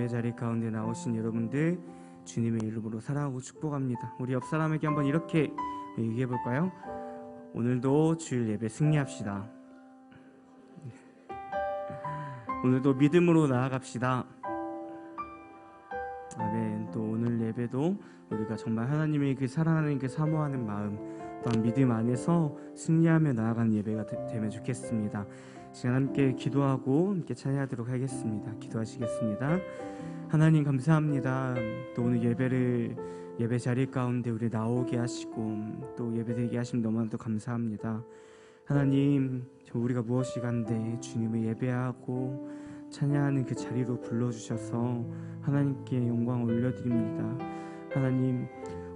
자리 가운데 나오신 여러분들 주님의 이름으로 사랑하고 축복합니다. 우리 옆 사람에게 한번 이렇게 얘기해 볼까요? 오늘도 주일 예배 승리합시다. 오늘도 믿음으로 나아갑시다. 아멘. 또 오늘 예배도 우리가 정말 하나님의 그 사랑하는 그 사모하는 마음 또한 믿음 안에서 승리하며 나아가는 예배가 되면 좋겠습니다. 시간 함께 기도하고 함께 찬양하도록 하겠습니다. 기도하시겠습니다. 하나님 감사합니다. 또 오늘 예배 자리 가운데 우리 나오게 하시고 또 예배드리게 하시면 너무나도 감사합니다. 하나님, 우리가 무엇이 간데 주님을 예배하고 찬양하는 그 자리로 불러주셔서 하나님께 영광 올려드립니다. 하나님,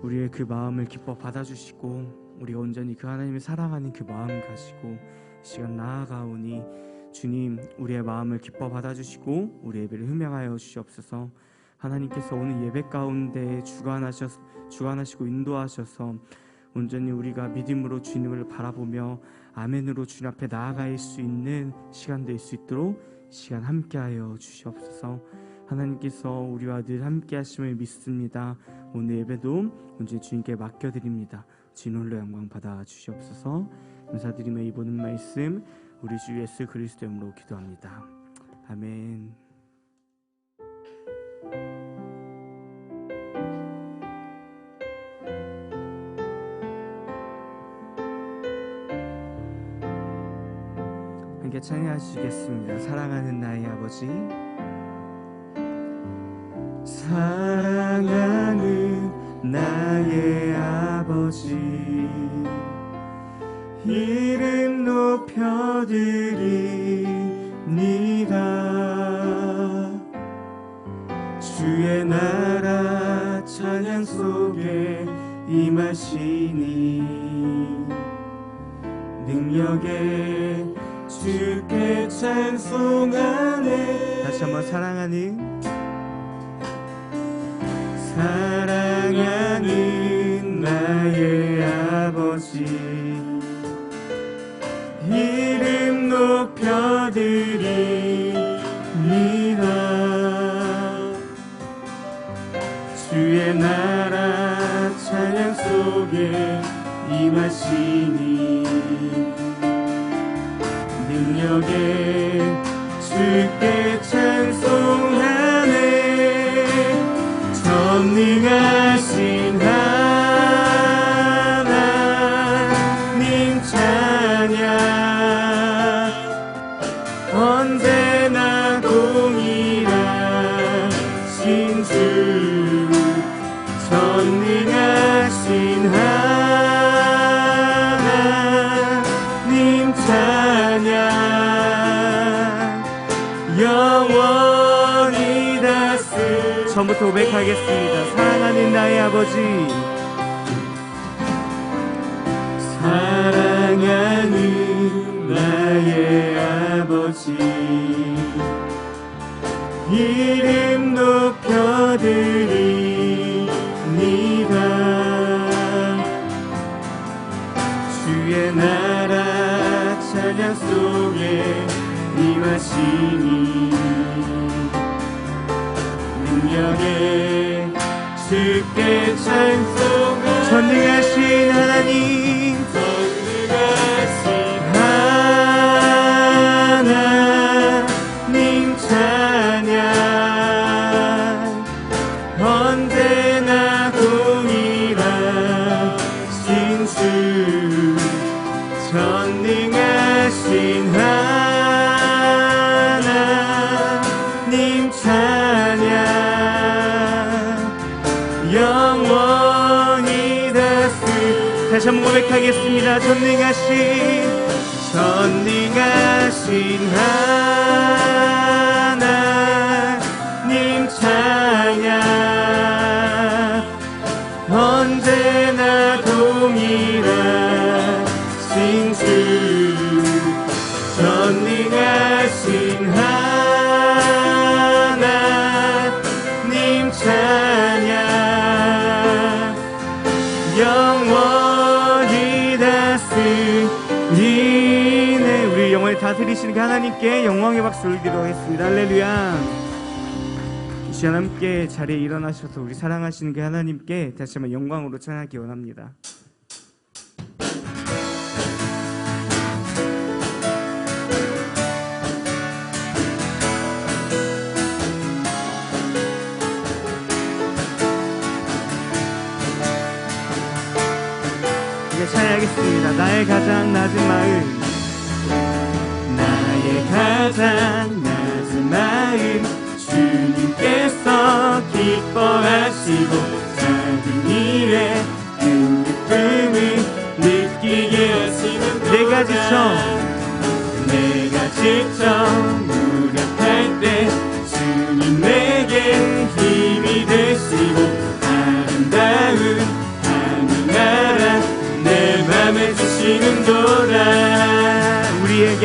우리의 그 마음을 기뻐 받아주시고 우리가 온전히 그 하나님을 사랑하는 그 마음 가지고 시간 나아가오니 주님, 우리의 마음을 기뻐 받아주시고 우리 예배를 흠양하여 주시옵소서. 하나님께서 오늘 예배 가운데 주관하시고 인도하셔서 온전히 우리가 믿음으로 주님을 바라보며 아멘으로 주님 앞에 나아갈 수 있는 시간 될 수 있도록 시간 함께하여 주시옵소서. 하나님께서 우리와 늘 함께 하심을 믿습니다. 오늘 예배도 온전히 주님께 맡겨드립니다. 주님 홀로 영광 받아 주시옵소서. 감사드리며 이 모든 말씀 우리 주 예수 그리스도 이름으로 기도합니다. 아멘. 함께 찬양하시겠습니다. 사랑하는 나의 아버지, 사랑하는 나의 아버지, 이름 높여드립니다. 주의 나라 찬양 속에 임하시니 능력에 주께 찬송하네. 다시 한번 사랑하는 나의 아버지, 이름 높여드립니다. 주의 나라 찬양 속에 임하시니 능력에 주께 찬송하네. 전능하신 하나님 찬양, 언제나 동일하신 주, 전능하신 하나님 찬양, 영원히 다스. 처음부터 고백하겠습니다. 사랑하는 나의 아버지, 사랑하는 나의 아버지, 이름 높여드립니다. 주의 나라 찬양 속에 임하시니 능력에 주께 찬송하네. 전능하신 하나님, 전능하신 하나님 찬양, 언제나 동일하신 주, 전능하신 하나님 찬양, 영원히 다스. 다시 한번 고백하겠습니다. 전능하신 하나님 찬양, 언제나 동일하신 주, 전능하신 하나님 찬양, 영원히 다스리네. 우리 영원히 다스리시는 하나님께 영광의 박수 올리도록 하겠습니다. 할렐루야. 시간 함께 자리에 일어나셔서 우리 사랑하시는 그 하나님께 다시 한번 영광으로 찬양하기 원합니다. 찬양하겠습니다. 나의 가장 낮은 마음, 나의 가장 낮은 마음, 주님께서 기뻐하시고 작은 일에 큰 기쁨을 느끼게 하시는 내가 지쳐 무력할 때 주님 내게 힘이 되시고 아름다운 하늘나라 내 맘에 주시는도다. 우리에게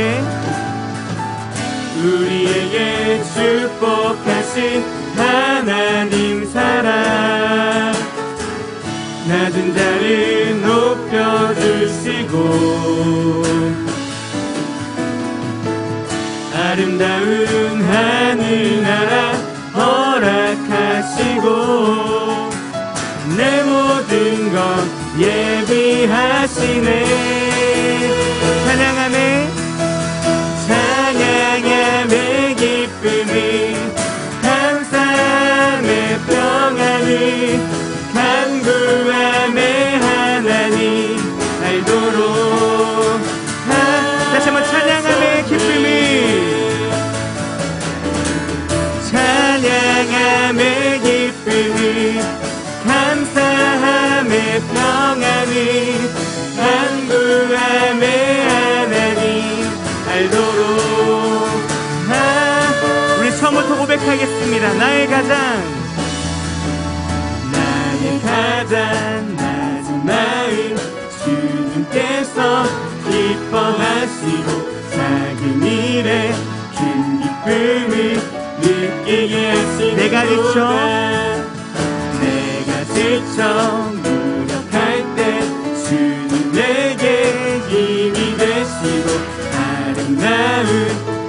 축복하신 하나님 사랑, 낮은 자를 높여주시고 아름다운 하늘나라 허락하시고 내 모든 것 예비하시네. 찬양함의 기쁨이 감사함의 평안이 간구함의 하나님 알도록. 다시 한번 찬양함의 기쁨이 감사함의 평안이 간구함의 하나님 알도록. 우리 처음부터 고백하겠습니다. 나의 가장 낮은 마음, 주님께서 기뻐하시고 작은 일에 큰 기쁨을 느끼게 하시는 내가 지쳐 무력할 때 주님 내게 힘이 되시고 아름다운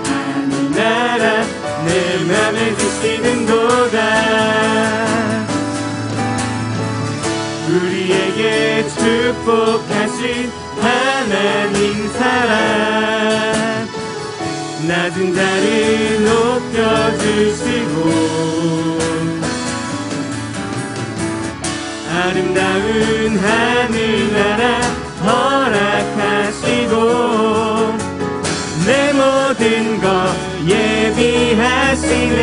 하늘나라 내 맘에 주시는도다. 우리에게 축복하신 하나님 사랑, 낮은 자를 높여주시고 아름다운 하늘나라 허락하시고 내 모든 것 예비하시네.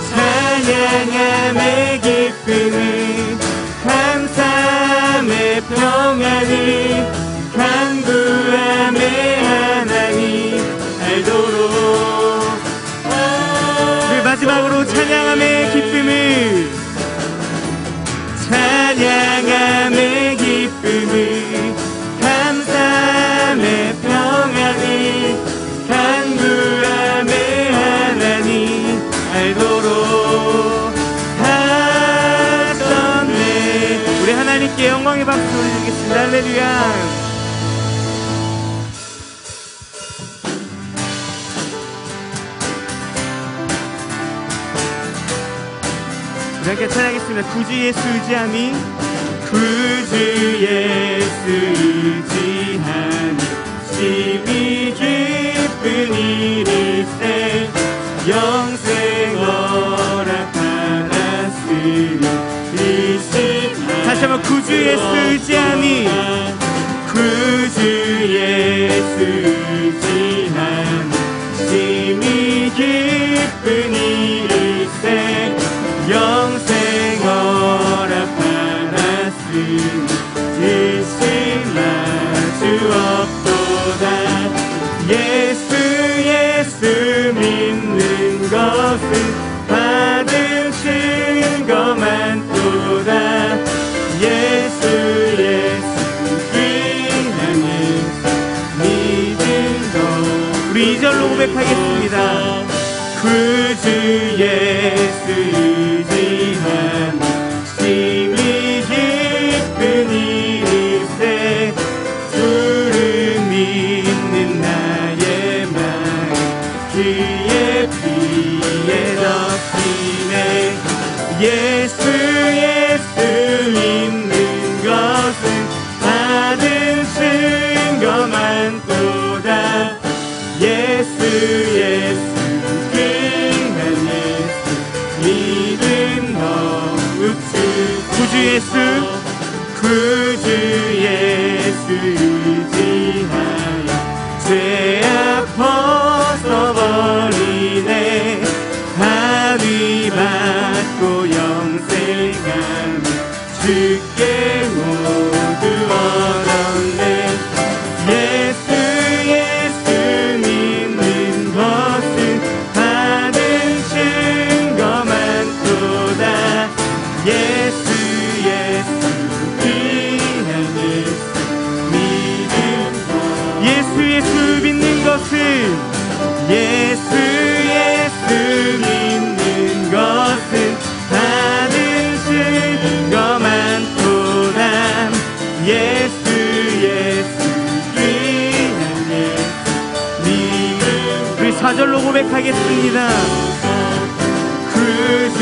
찬양함의 기쁨이 감사함의 평안이 간구함의 하나님 알도록. 마지막으로 찬양함의 기쁨을 감사함의 평안이 간구함의 하나님 알도록 하셨네. 우리 하나님께 영광의 박수 올리겠습니다. 할렐루야. 함께 찬양하겠습니다. 구주 예수 의지함이 구주 예수 의지함이 심히 기쁜 일일세 영생 허락받았으니 다시 한번 구주 예수 의지함이 구주 예수 의지함이 심히 기쁜 일일세 영생 허락받았으니 의심할 수 없도다. 예수 믿는 것은 받은 증거만 또다. 예수 귀하는 믿은 것. 우리 2절로 고백하겠습니다. 구주 예수 의지함 심히 기쁜 일일세 주를 믿는 나의 마음 그의 피에 덮이네. 예수 믿는 것은 받은 증거만 또다. 예수 그한 예수 믿음 더욱 구주 예수 의지하여 죄악 벗어버리네. 합의 받고 영생하며 주께 모두 얻었네. 예수 믿는 것은 받은 증거만 또다. 예수 귀한 예수 믿음. 예수 믿는 것은 믿는 것은 받은 증거만 또다. 예수 귀한 예수 믿음. 우리 4절로 고백하겠습니다. 구주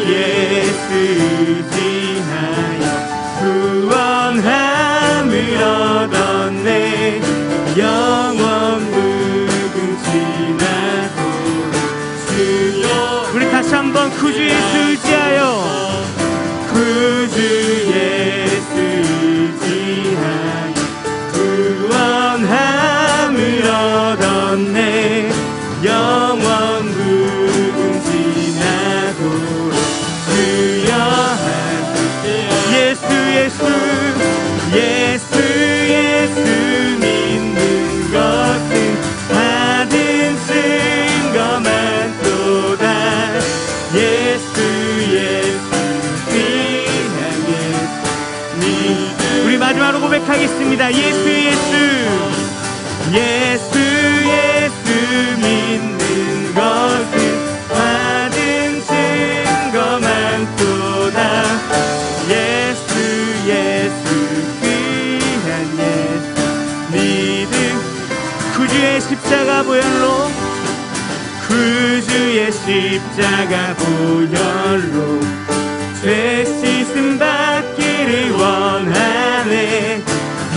예수 의지하여 구원함을 얻었네. 영원 무궁지나도록 주여. 우리 다시 한번 구주 예수 의지하여 구원함을 얻었네. 영원 무궁지나도록 주여. 예수 믿는 것은 받은 증거만 또다. 예수 귀한 예수 믿음. 우리 마지막으로 고백하겠습니다. 예수 믿는 것은 받은 증거만 또다. 예수 귀한 예수 믿음. 구주의 십자가 보혈로 죄 씻음 받기를 원하네.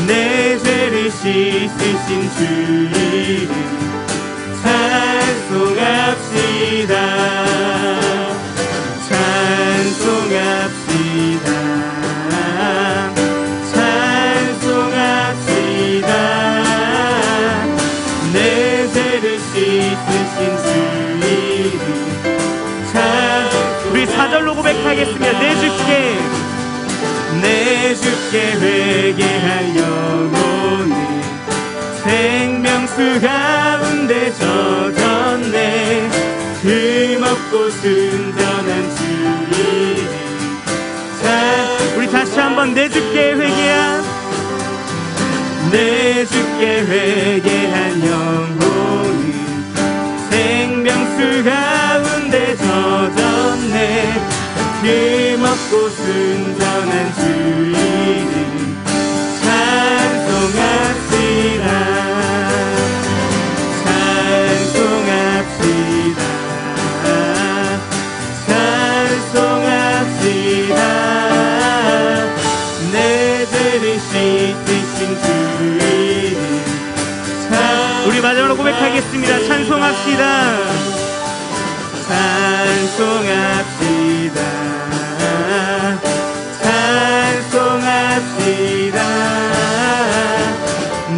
내 죄를 씻으신 주 이름 찬송합시다. 내 죄를 씻으신 주 이름. 우리 4절로 고백하겠습니다. 내 주께 회개할 영혼은 생명수 가운데 젖었네. 흠없고 순전한 주 이름. 우리 다시 한번 내 주께 회개한 영혼은 생명수 가운데 젖었네. 흠없고 순전한 주 이름 찬송합시다. 내 죄를 씻으신 주 이름. 우리 마지막으로 고백하겠습니다. 찬송합시다.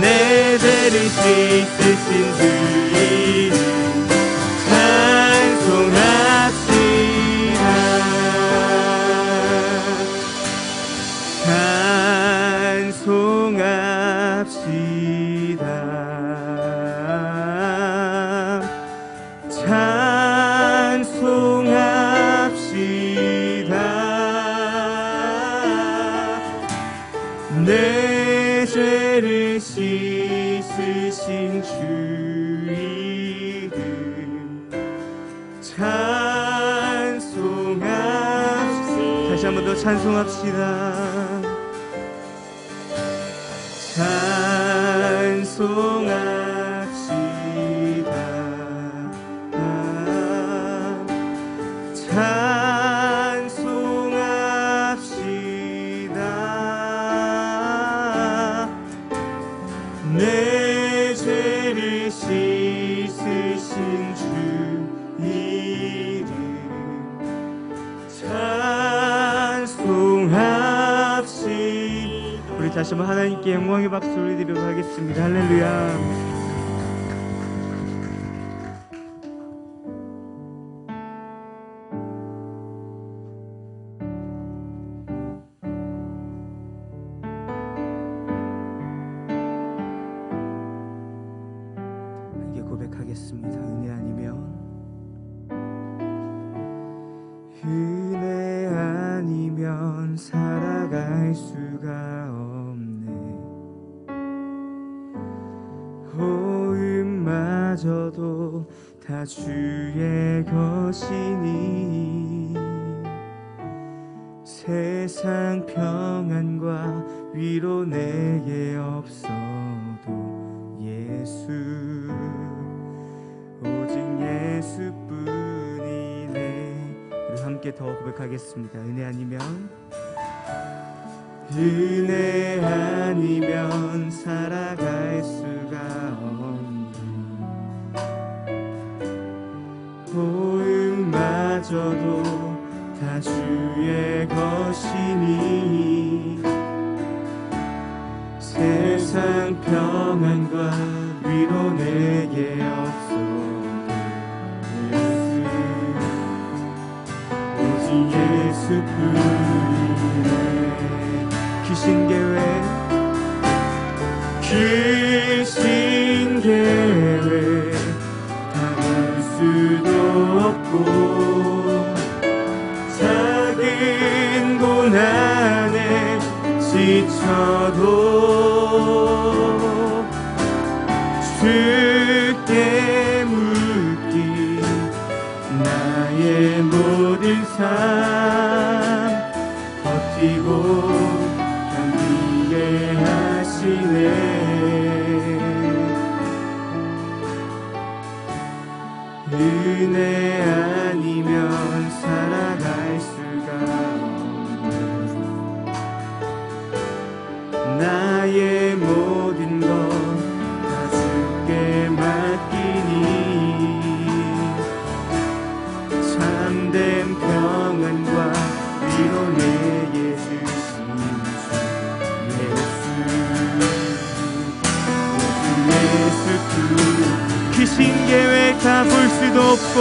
내 죄를 씻으신 주 이름 내 죄를 씻으신 주 이름 찬송합시다. 다시 한 번 더 찬송합시다. 찬송합시다. 주 이름 찬송합시다. 우리 다시 한번 하나님께 영광의 박수 올려드리도록 하겠습니다. 할렐루야. 고백하겠습니다. 은혜 아니면 살아갈 수가 없네. 호흡마저도 다 주의 것이니 세상 평안과 위로 내게 없어도 예수 오직 예수뿐이네. 우리 함께 더 고백하겠습니다. 은혜 아니면 살아갈 수가 없네. 호흡마저도 다 주의 것이니 세상 평안과 위로 내게 없어도 오직 예수뿐이네. 귀신 계획 담을 수도 없고 작은 고난에 지쳐도 주께 묻기 나의 모든 삶 버티고 견디게 하시네. 은혜 아니면 살아갈 수가 없네. 나의 모든 것 다 주께 맡기니 참된 평안과 위로 내게 주신 주 예수 귀신 계획 다 볼 수도 없고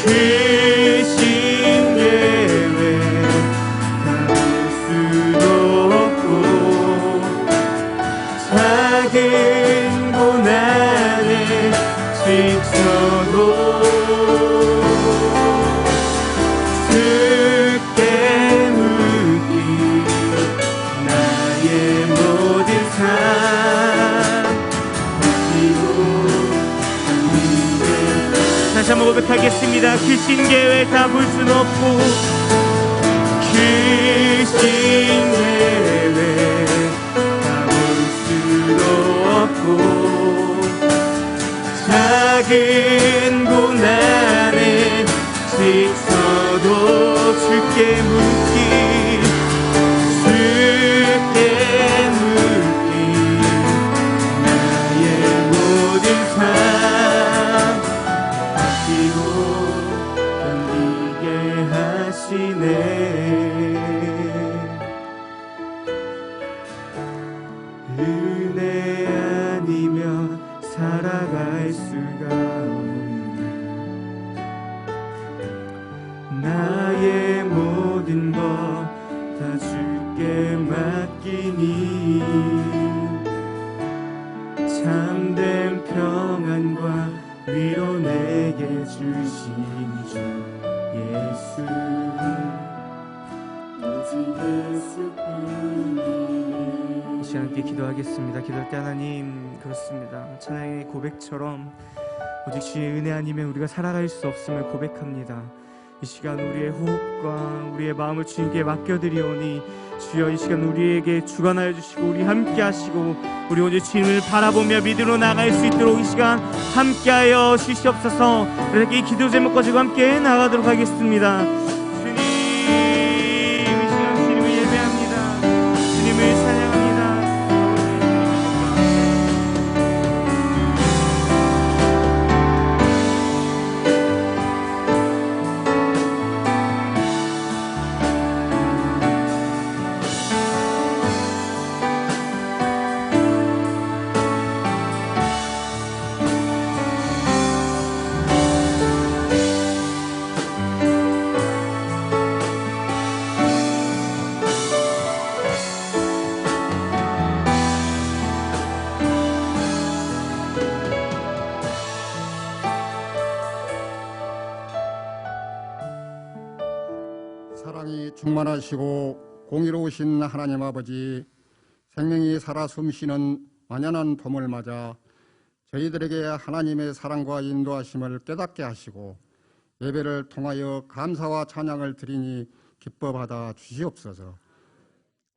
귀신 계획 다 볼 수도 없고 작은 고난에 지쳐도 주께 묻기 나의 모든 삶 다시 한번 고백하겠습니다. 귀신 계획 다 볼 수는 없고 귀신 계획 다 볼 수도 없고 작은 고난에 지쳐도 주께 묻기 나의 모든 삶 견디게 하시네. 은혜 아니면 살아갈 수가 없네. 나의 모든 것 다 주께 맡기니 참된 평안과 위로 내게 주신 주 예수 오직 예수뿐이네. 이 시간 함께 기도하겠습니다. 기도할 때 하나님 그렇습니다. 찬양의 고백처럼 오직 주의 은혜 아니면 우리가 살아갈 수 없음을 고백합니다. 이 시간 우리의 호흡과 우리의 마음을 주님께 맡겨드리오니 주여 이 시간 우리에게 주관하여 주시고 우리 함께 하시고 우리 오직 주님을 바라보며 믿음으로 나갈 수 있도록 이 시간 함께하여 주시옵소서. 이렇게 기도 제목 가지고 함께 나가도록 하겠습니다. 주님 이 시간 주님을 예배합니다. 주님을 찬양합니다. 사랑이 충만하시고 공의로우신 하나님 아버지, 생명이 살아 숨쉬는 만연한 봄을 맞아 저희들에게 하나님의 사랑과 인도하심을 깨닫게 하시고 예배를 통하여 감사와 찬양을 드리니 기뻐 받아 주시옵소서.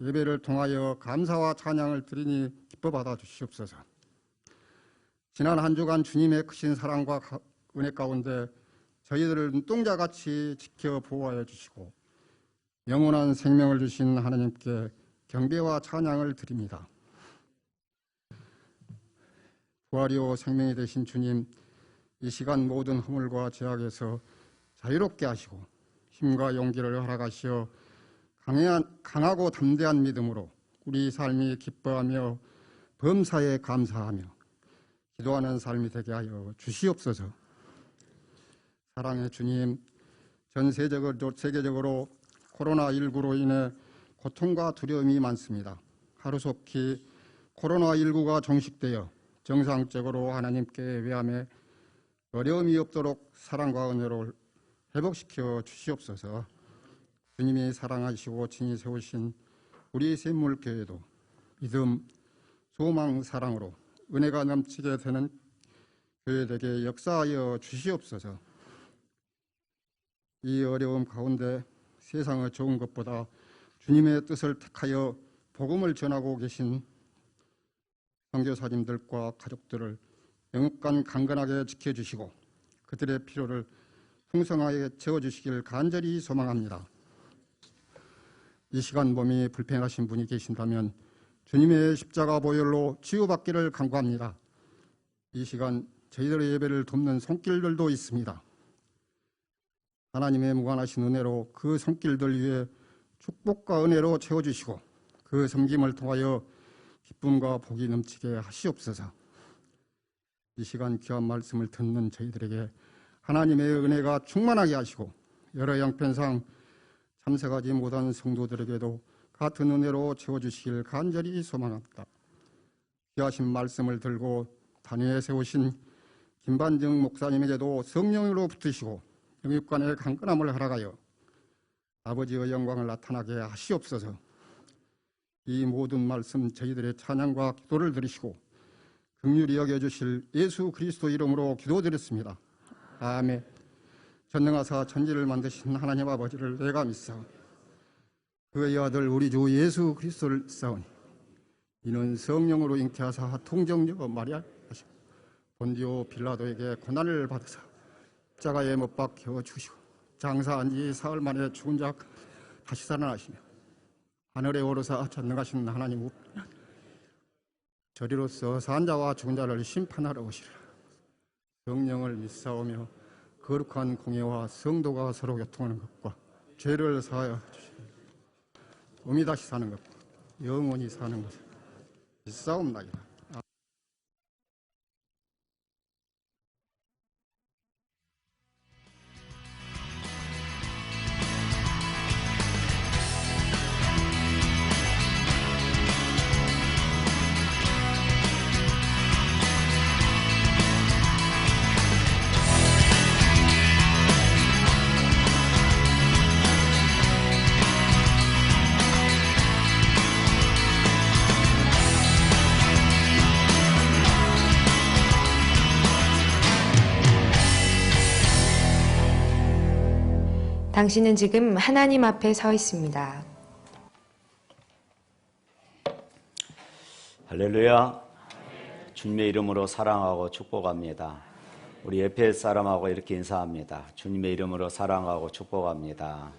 예배를 통하여 감사와 찬양을 드리니 기뻐 받아 주시옵소서. 지난 한 주간 주님의 크신 사랑과 은혜 가운데 저희들을 눈동자같이 지켜 보호하여 주시고 영원한 생명을 주신 하나님께 경배와 찬양을 드립니다. 부활이요 생명이 되신 주님, 이 시간 모든 허물과 죄악에서 자유롭게 하시고 힘과 용기를 허락하시어 강하고 담대한 믿음으로 우리 삶이 기뻐하며 범사에 감사하며 기도하는 삶이 되게 하여 주시옵소서. 사랑의 주님, 전 세계적으로 코로나19로 인해 고통과 두려움이 많습니다. 하루속히 코로나19가 종식되어 정상적으로 하나님께 예배하며 어려움이 없도록 사랑과 은혜를 회복시켜 주시옵소서. 주님이 사랑하시고 친히 세우신 우리 샘물교회도 믿음, 소망, 사랑으로 은혜가 넘치게 되는 교회에게 역사하여 주시옵소서. 이 어려움 가운데 세상의 좋은 것보다 주님의 뜻을 택하여 복음을 전하고 계신 선교사님들과 가족들을 영육간 강건하게 지켜주시고 그들의 필요를 풍성하게 채워주시길 간절히 소망합니다. 이 시간 몸이 불편하신 분이 계신다면 주님의 십자가 보혈로 치유받기를 간구합니다. 이 시간 저희들의 예배를 돕는 손길들도 있습니다. 하나님의 무한하신 은혜로 그 손길들 위에 축복과 은혜로 채워주시고 그 섬김을 통하여 기쁨과 복이 넘치게 하시옵소서. 이 시간 귀한 말씀을 듣는 저희들에게 하나님의 은혜가 충만하게 하시고 여러 양편상 참석하지 못한 성도들에게도 같은 은혜로 채워주시길 간절히 소망합니다. 귀하신 말씀을 들고 단위에 세우신 김반정 목사님에게도 성령으로 붙으시고 영육간의 강건함을 허락하여 아버지의 영광을 나타나게 하시옵소서. 이 모든 말씀 저희들의 찬양과 기도를 들으시고 긍휼히 여겨주실 예수 그리스도 이름으로 기도드렸습니다. 아멘. 전능하사 천지를 만드신 하나님 아버지를 내가 믿사오니 그의 아들 우리 주 예수 그리스도를 믿사오니 이는 성령으로 잉태하사 통정녀 마리아 하시고 본디오 빌라도에게 고난을 받으사 십자가에 못 박혀 죽으시고 장사한 지 사흘 만에 죽은 자 다시 살아나시며 하늘에 오르사 전능하신 하나님 우편에 저리로서 산 자와 죽은 자를 심판하러 오시리라. 성령을 믿사오며 거룩한 공예와 성도가 서로 교통하는 것과 죄를 사하여 주시고 몸이 다시 사는 것과 영원히 사는 것을 믿사옵나이다. 당신은 지금 하나님 앞에 서 있습니다. 할렐루야. 주님의 이름으로 사랑하고 축복합니다. 우리 에페소 사람하고 이렇게 인사합니다. 주님의 이름으로 사랑하고 축복합니다.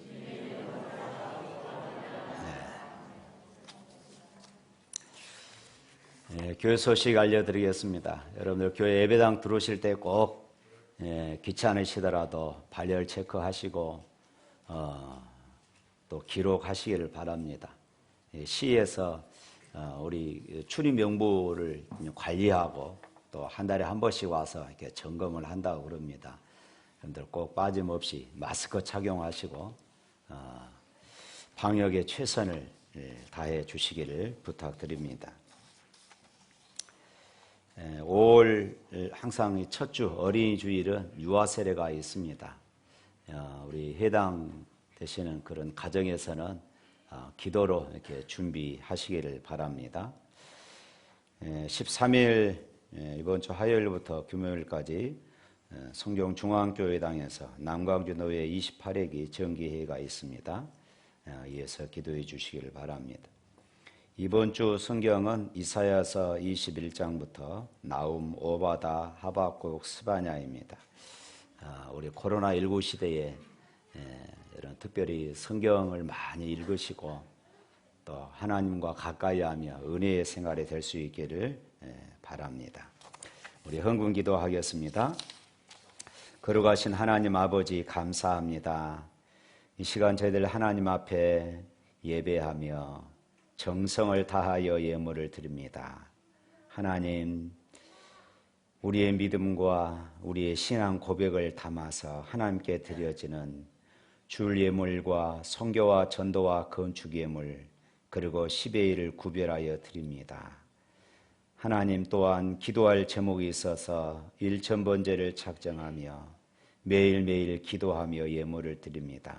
네, 교회 소식 알려드리겠습니다. 여러분들 교회 예배당 들어오실 때 꼭 귀찮으시더라도 발열 체크하시고 또 기록하시기를 바랍니다. 시에서 우리 출입 명부를 관리하고 또 한 달에 한 번씩 와서 이렇게 점검을 한다고 그럽니다. 여러분들 꼭 빠짐없이 마스크 착용하시고 방역에 최선을 다해 주시기를 부탁드립니다. 5월 항상 첫 주 어린이 주일은 유아 세례가 있습니다. 우리 해당 되시는 그런 가정에서는 기도로 이렇게 준비하시기를 바랍니다. 13일 이번 주 화요일부터 금요일까지 성경중앙교회당에서 남광주 노회 28회기 정기회의가 있습니다. 이어서 기도해 주시기를 바랍니다. 이번 주 성경은 이사야서 21장부터 나움, 오바다, 하박국, 스바냐입니다. 우리 코로나19 시대에 이런 특별히 성경을 많이 읽으시고 또 하나님과 가까이 하며 은혜의 생활이 될 수 있기를 바랍니다. 우리 헌금 기도하겠습니다. 거룩하신 하나님 아버지 감사합니다. 이 시간 저희들 하나님 앞에 예배하며 정성을 다하여 예물을 드립니다. 하나님, 우리의 믿음과 우리의 신앙 고백을 담아서 하나님께 드려지는 줄 예물과 선교와 전도와 건축 예물 그리고 10의 1을 구별하여 드립니다. 하나님 또한 기도할 제목이 있어서 일천번제를 작정하며 매일매일 기도하며 예물을 드립니다.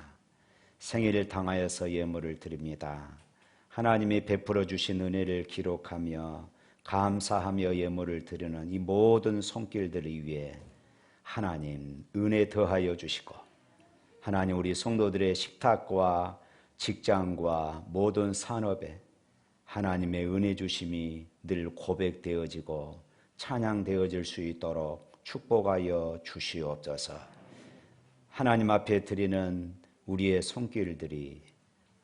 생일을 당하여서 예물을 드립니다. 하나님이 베풀어 주신 은혜를 기록하며 감사하며 예물을 드리는 이 모든 손길들을 위해 하나님 은혜 더하여 주시고 하나님 우리 성도들의 식탁과 직장과 모든 산업에 하나님의 은혜 주심이 늘 고백되어지고 찬양되어질 수 있도록 축복하여 주시옵소서. 하나님 앞에 드리는 우리의 손길들이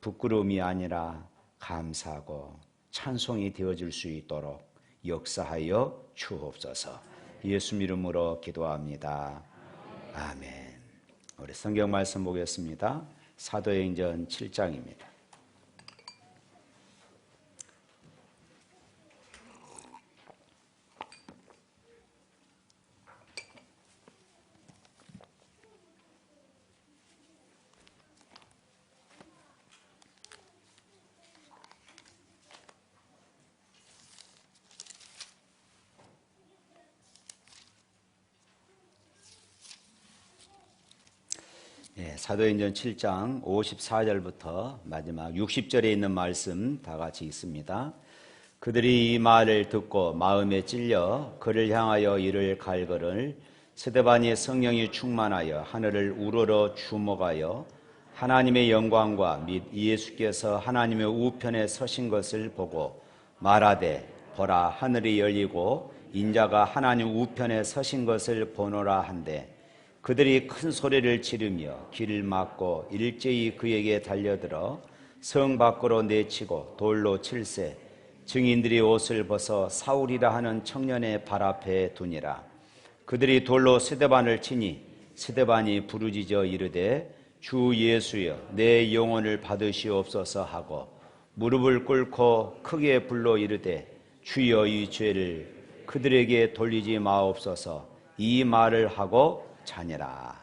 부끄러움이 아니라 감사하고 찬송이 되어질 수 있도록 역사하여 주옵소서. 예수 이름으로 기도합니다. 아멘. 우리 성경 말씀 보겠습니다. 사도행전 7장입니다. 사도행전 7장 54절부터 마지막 60절에 있는 말씀 다 같이 읽습니다. 그들이 이 말을 듣고 마음에 찔려 그를 향하여 이를 갈거를 스데반이 성령이 충만하여 하늘을 우러러 주목하여 하나님의 영광과 및 예수께서 하나님의 우편에 서신 것을 보고 말하되 보라 하늘이 열리고 인자가 하나님 우편에 서신 것을 보노라 한데 그들이 큰 소리를 지르며 길을 막고 일제히 그에게 달려들어 성 밖으로 내치고 돌로 칠세 증인들이 옷을 벗어 사울이라 하는 청년의 발 앞에 두니라. 그들이 돌로 스데반을 치니 스데반이 부르짖어 이르되 주 예수여 내 영혼을 받으시옵소서 하고 무릎을 꿇고 크게 불러 이르되 주여 이 죄를 그들에게 돌리지 마옵소서. 이 말을 하고 자니라.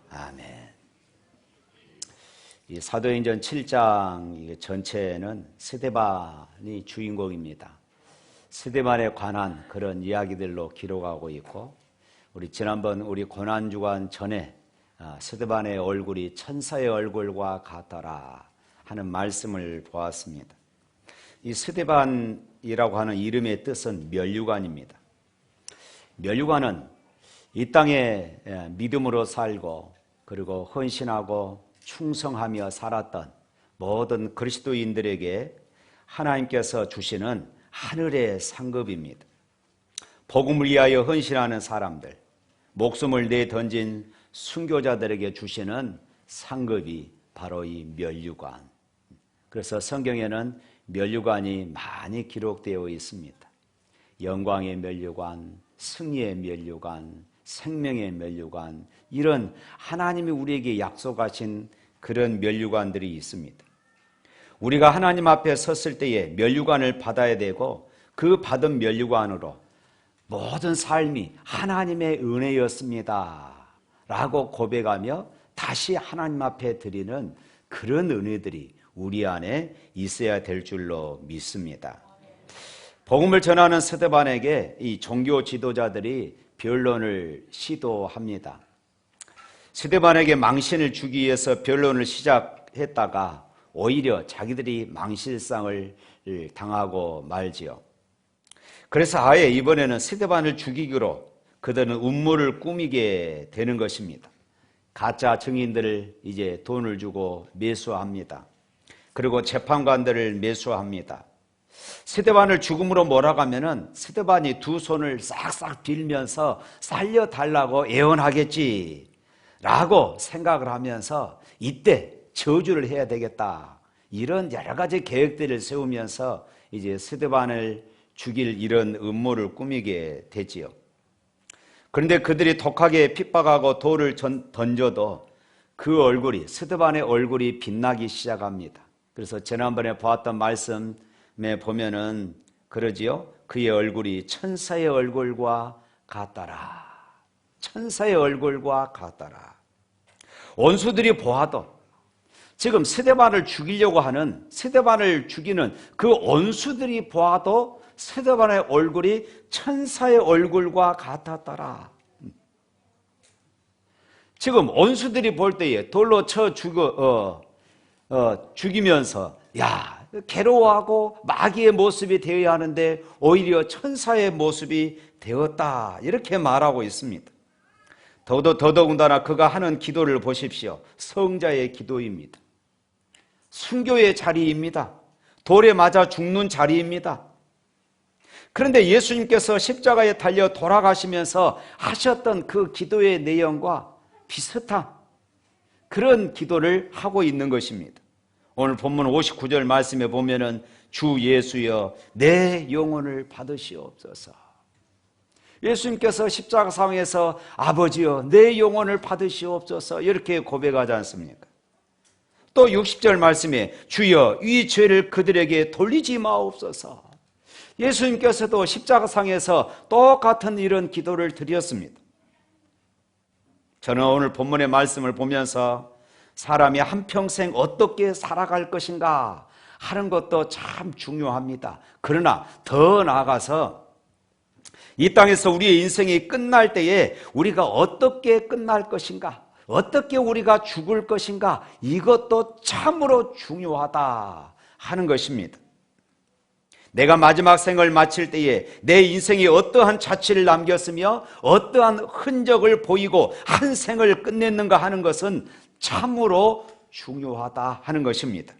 아멘. 이 사도행전 7장 전체는 스데반이 주인공입니다. 스데반에 관한 그런 이야기들로 기록하고 있고 우리 지난번 우리 고난주간 전에 스데반의 얼굴이 천사의 얼굴과 같더라 하는 말씀을 보았습니다. 이 스데반이라고 하는 이름의 뜻은 면류관입니다. 면류관은 이 땅에 믿음으로 살고 그리고 헌신하고 충성하며 살았던 모든 그리스도인들에게 하나님께서 주시는 하늘의 상급입니다. 복음을 위하여 헌신하는 사람들, 목숨을 내던진 순교자들에게 주시는 상급이 바로 이 면류관. 그래서 성경에는 면류관이 많이 기록되어 있습니다. 영광의 면류관, 승리의 면류관, 생명의 면류관, 이런 하나님이 우리에게 약속하신 그런 면류관들이 있습니다. 우리가 하나님 앞에 섰을 때에 면류관을 받아야 되고 그 받은 면류관으로 모든 삶이 하나님의 은혜였습니다 라고 고백하며 다시 하나님 앞에 드리는 그런 은혜들이 우리 안에 있어야 될 줄로 믿습니다. 복음을 전하는 스데반에게 이 종교 지도자들이 변론을 시도합니다. 스데반에게 망신을 주기 위해서 변론을 했다가 오히려 자기들이 망실상을 당하고 말지요. 그래서 아예 이번에는 스데반을 죽이기로 그들은 음모를 꾸미게 되는 것입니다. 가짜 증인들을 이제 돈을 주고 매수합니다. 그리고 재판관들을 매수합니다. 스데반을 죽음으로 몰아가면은 스데반이 두 손을 싹싹 빌면서 살려달라고 애원하겠지 라고 생각을 하면서 이때 저주를 해야 되겠다, 이런 여러 가지 계획들을 세우면서 이제 스데반을 죽일 이런 음모를 꾸미게 되지요. 그런데 그들이 독하게 핍박하고 돌을 던져도 그 얼굴이, 스데반의 얼굴이 빛나기 시작합니다. 그래서 지난번에 보았던 말씀에 보면은 그러지요. 그의 얼굴이 천사의 얼굴과 같더라. 천사의 얼굴과 같더라. 원수들이 보아도 지금 스데반을 죽이려고 하는, 스데반을 죽이는 그 원수들이 보아도 스데반의 얼굴이 천사의 얼굴과 같았더라. 지금 원수들이 볼 때에 돌로 쳐 죽이면서 야, 괴로워하고 마귀의 모습이 되어야 하는데 오히려 천사의 모습이 되었다, 이렇게 말하고 있습니다. 더더군다나 그가 하는 기도를 보십시오. 성자의 기도입니다. 순교의 자리입니다. 돌에 맞아 죽는 자리입니다. 그런데 예수님께서 십자가에 달려 돌아가시면서 하셨던 그 기도의 내용과 비슷한 그런 기도를 하고 있는 것입니다. 오늘 본문 59절 말씀에 보면은 주 예수여 내 영혼을 받으시옵소서. 예수님께서 십자가상에서 아버지여 내 영혼을 받으시옵소서 이렇게 고백하지 않습니까? 또 60절 말씀에 주여 이 죄를 그들에게 돌리지 마옵소서. 예수님께서도 십자가상에서 똑같은 이런 기도를 드렸습니다. 저는 오늘 본문의 말씀을 보면서 사람이 한평생 어떻게 살아갈 것인가 하는 것도 참 중요합니다. 그러나 더 나아가서 이 땅에서 우리의 인생이 끝날 때에 우리가 어떻게 끝날 것인가, 어떻게 우리가 죽을 것인가, 이것도 참으로 중요하다 하는 것입니다. 내가 마지막 생을 마칠 때에 내 인생이 어떠한 자취를 남겼으며 어떠한 흔적을 보이고 한 생을 끝냈는가 하는 것은 참으로 중요하다 하는 것입니다.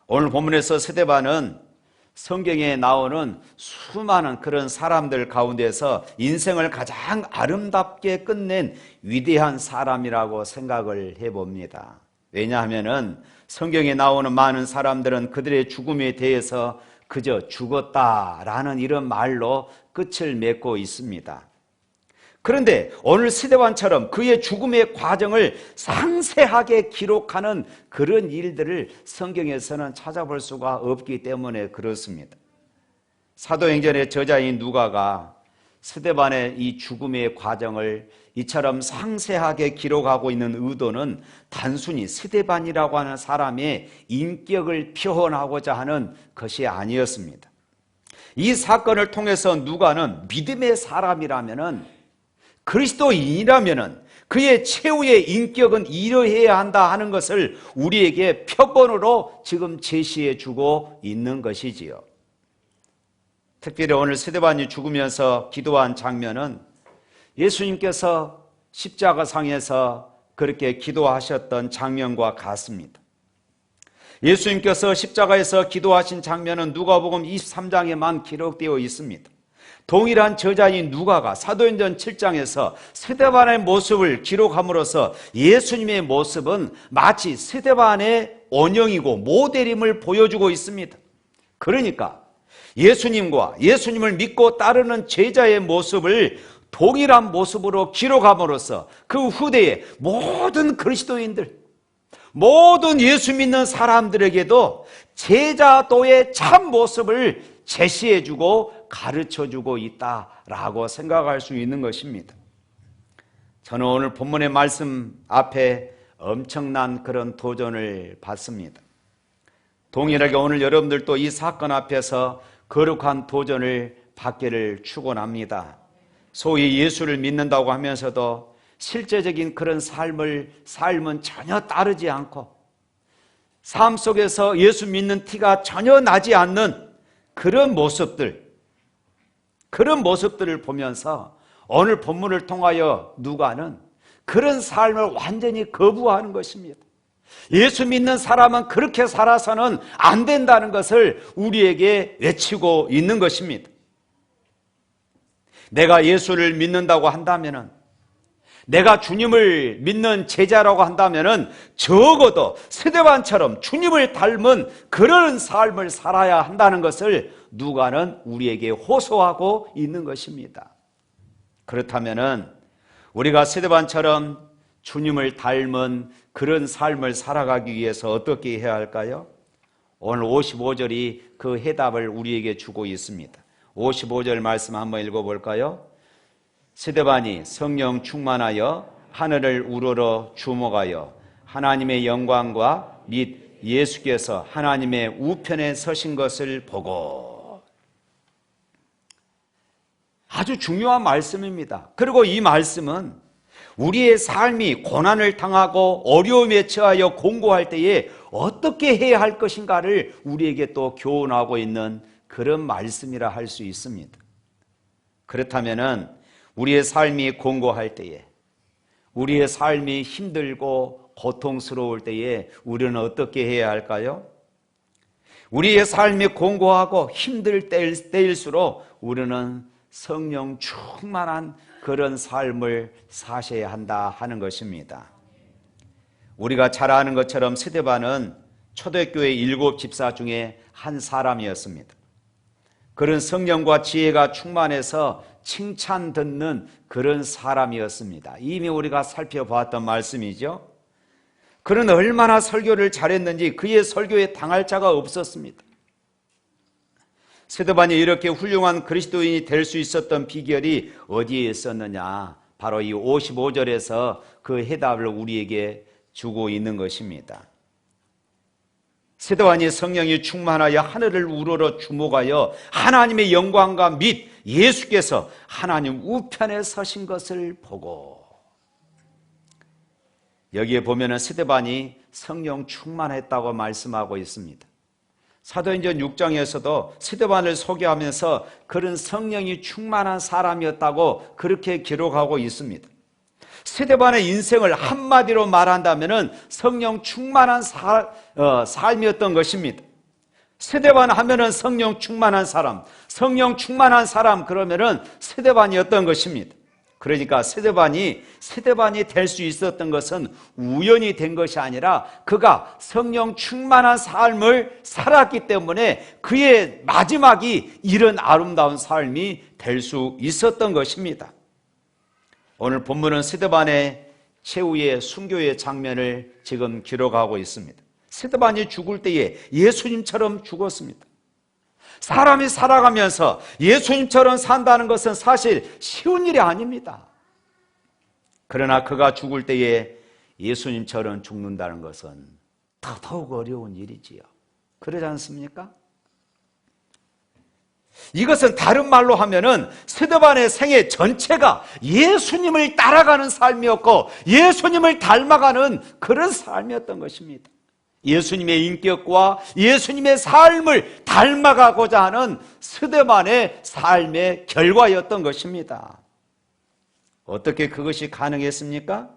오늘 본문에서 스데반은 성경에 나오는 수많은 그런 사람들 가운데서 인생을 가장 아름답게 끝낸 위대한 사람이라고 생각을 해봅니다. 왜냐하면은 성경에 나오는 많은 사람들은 그들의 죽음에 대해서 그저 죽었다라는 이런 말로 끝을 맺고 있습니다. 그런데 오늘 스데반처럼 그의 죽음의 과정을 상세하게 기록하는 그런 일들을 성경에서는 찾아볼 수가 없기 때문에 그렇습니다. 사도행전의 저자인 누가가 스데반의 이 죽음의 과정을 이처럼 상세하게 기록하고 있는 의도는 단순히 스데반이라고 하는 사람의 인격을 표현하고자 하는 것이 아니었습니다. 이 사건을 통해서 누가는 믿음의 사람이라면은, 그리스도인이라면은 그의 최후의 인격은 이러해야 한다 하는 것을 우리에게 표본으로 지금 제시해 주고 있는 것이지요. 특별히 오늘 스데반이 죽으면서 기도한 장면은 예수님께서 십자가상에서 그렇게 기도하셨던 장면과 같습니다. 예수님께서 십자가에서 기도하신 장면은 누가복음 23장에만 기록되어 있습니다. 동일한 저자인 누가가 사도행전 7장에서 스데반의 모습을 기록함으로써 예수님의 모습은 마치 스데반의 원형이고 모델임을 보여주고 있습니다. 그러니까 예수님과 예수님을 믿고 따르는 제자의 모습을 동일한 모습으로 기록함으로써 그 후대의 모든 그리스도인들, 모든 예수 믿는 사람들에게도 제자도의 참 모습을 제시해주고 가르쳐주고 있다라고 생각할 수 있는 것입니다. 저는 오늘 본문의 말씀 앞에 엄청난 그런 도전을 받습니다. 동일하게 오늘 여러분들도 이 사건 앞에서 거룩한 도전을 받기를 축원합니다. 소위 예수를 믿는다고 하면서도 실제적인 그런 삶은 전혀 따르지 않고 삶 속에서 예수 믿는 티가 전혀 나지 않는 그런 모습들을 보면서 오늘 본문을 통하여 누가는 그런 삶을 완전히 거부하는 것입니다. 예수 믿는 사람은 그렇게 살아서는 안 된다는 것을 우리에게 외치고 있는 것입니다. 내가 예수를 믿는다고 한다면은, 내가 주님을 믿는 제자라고 한다면은 적어도 스데반처럼 주님을 닮은 그런 삶을 살아야 한다는 것을 누가는 우리에게 호소하고 있는 것입니다. 그렇다면은 우리가 스데반처럼 주님을 닮은 그런 삶을 살아가기 위해서 어떻게 해야 할까요? 오늘 55절이 그 해답을 우리에게 주고 있습니다. 55절 말씀 한번 읽어볼까요? 스데반이 성령 충만하여 하늘을 우러러 주목하여 하나님의 영광과 및 예수께서 하나님의 우편에 서신 것을 보고. 아주 중요한 말씀입니다. 그리고 이 말씀은 우리의 삶이 고난을 당하고 어려움에 처하여 공고할 때에 어떻게 해야 할 것인가를 우리에게 또 교훈하고 있는 그런 말씀이라 할 수 있습니다. 그렇다면은 우리의 삶이 공고할 때에, 우리의 삶이 힘들고 고통스러울 때에 우리는 어떻게 해야 할까요? 우리의 삶이 공고하고 힘들 때일수록 우리는 성령 충만한 그런 삶을 사셔야 한다 하는 것입니다. 우리가 잘 아는 것처럼 스데반은 초대교회 7 집사 중에 한 사람이었습니다. 그런 성령과 지혜가 충만해서 칭찬 듣는 그런 사람이었습니다. 이미 우리가 살펴보았던 말씀이죠. 그는 얼마나 설교를 잘했는지 그의 설교에 당할 자가 없었습니다. 스데반이 이렇게 훌륭한 그리스도인이 될 수 있었던 비결이 어디에 있었느냐? 바로 이 55절에서 그 해답을 우리에게 주고 있는 것입니다. 스데반이 성령이 충만하여 하늘을 우러러 주목하여 하나님의 영광과 및 예수께서 하나님 우편에 서신 것을 보고. 여기에 보면은 스데반이 성령 충만했다고 말씀하고 있습니다. 사도행전 6장에서도 스데반을 소개하면서 그런 성령이 충만한 사람이었다고 그렇게 기록하고 있습니다. 스데반의 인생을 한마디로 말한다면 성령 충만한 삶이었던 것입니다. 스데반 하면은 성령 충만한 사람, 성령 충만한 사람 그러면은 스데반이었던 것입니다. 그러니까 스데반이 될 수 있었던 것은 우연히 된 것이 아니라 그가 성령 충만한 삶을 살았기 때문에 그의 마지막이 이런 아름다운 삶이 될 수 있었던 것입니다. 오늘 본문은 스데반의 최후의 순교의 장면을 지금 기록하고 있습니다. 스데반이 죽을 때에 예수님처럼 죽었습니다. 사람이 살아가면서 예수님처럼 산다는 것은 사실 쉬운 일이 아닙니다. 그러나 그가 죽을 때에 예수님처럼 죽는다는 것은 더더욱 어려운 일이지요. 그러지 않습니까? 이것은 다른 말로 하면은 스데반의 생애 전체가 예수님을 따라가는 삶이었고 예수님을 닮아가는 그런 삶이었던 것입니다. 예수님의 인격과 예수님의 삶을 닮아가고자 하는 스데반의 삶의 결과였던 것입니다. 어떻게 그것이 가능했습니까?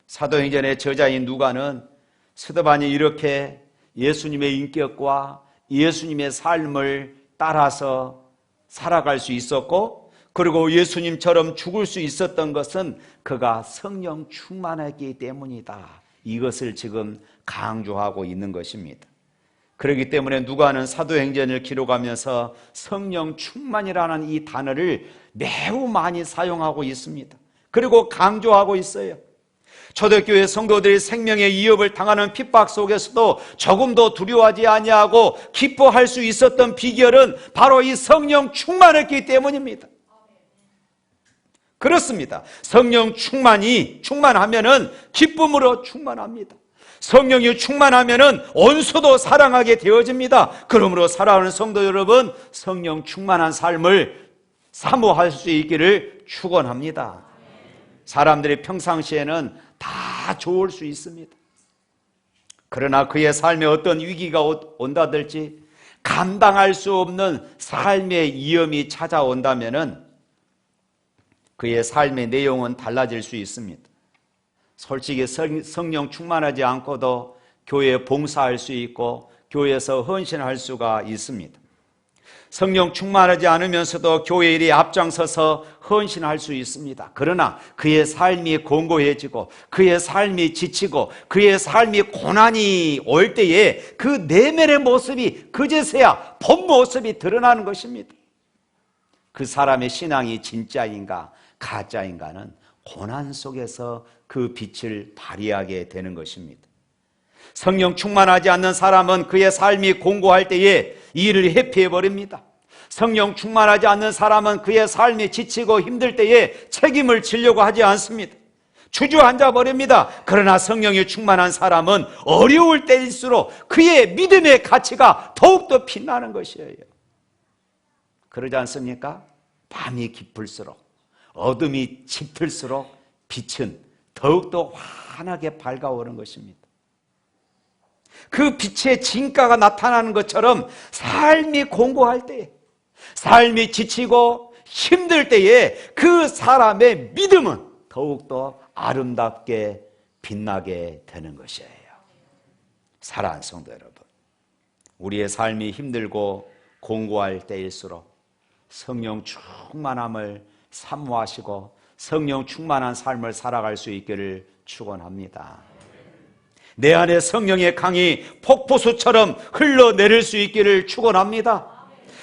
사도행전의 저자인 누가는 스데반이 이렇게 예수님의 인격과 예수님의 삶을 따라서 살아갈 수 있었고 그리고 예수님처럼 죽을 수 있었던 것은 그가 성령 충만했기 때문이다. 이것을 지금 강조하고 있는 것입니다. 그렇기 때문에 누가는 사도행전을 기록하면서 성령 충만이라는 이 단어를 매우 많이 사용하고 있습니다. 그리고 강조하고 있어요. 초대교회 성도들이 생명의 위협을 당하는 핍박 속에서도 조금도 두려워하지 아니하고 기뻐할 수 있었던 비결은 바로 이 성령 충만했기 때문입니다. 그렇습니다. 성령 충만하면은 기쁨으로 충만합니다. 성령이 충만하면은 원수도 사랑하게 되어집니다. 그러므로 사랑하는 성도 여러분, 성령 충만한 삶을 사모할 수 있기를 축원합니다. 사람들이 평상시에는 다 좋을 수 있습니다. 그러나 그의 삶에 어떤 위기가 온다든지 감당할 수 없는 삶의 위험이 찾아온다면은 그의 삶의 내용은 달라질 수 있습니다. 솔직히 성령 충만하지 않고도 교회에 봉사할 수 있고 교회에서 헌신할 수가 있습니다. 성령 충만하지 않으면서도 교회 일에 앞장서서 헌신할 수 있습니다. 그러나 그의 삶이 공고해지고 그의 삶이 지치고 그의 삶이 고난이 올 때에 그 내면의 모습이 그제서야 본 모습이 드러나는 것입니다. 그 사람의 신앙이 진짜인가 가짜인가는 고난 속에서 그 빛을 발휘하게 되는 것입니다. 성령 충만하지 않는 사람은 그의 삶이 공고할 때에 일을 회피해버립니다. 성령 충만하지 않는 사람은 그의 삶이 지치고 힘들 때에 책임을 지려고 하지 않습니다. 주저앉아 버립니다. 그러나 성령이 충만한 사람은 어려울 때일수록 그의 믿음의 가치가 더욱더 빛나는 것이에요. 그러지 않습니까? 밤이 깊을수록 어둠이 짙을수록 빛은 더욱더 환하게 밝아오는 것입니다. 그 빛의 진가가 나타나는 것처럼 삶이 공고할 때에, 삶이 지치고 힘들 때에 그 사람의 믿음은 더욱더 아름답게 빛나게 되는 것이에요. 사랑하는 성도 여러분, 우리의 삶이 힘들고 공고할 때일수록 성령 충만함을 사모하시고 성령 충만한 삶을 살아갈 수 있기를 축원합니다. 내 안에 성령의 강이 폭포수처럼 흘러내릴 수 있기를 축원합니다.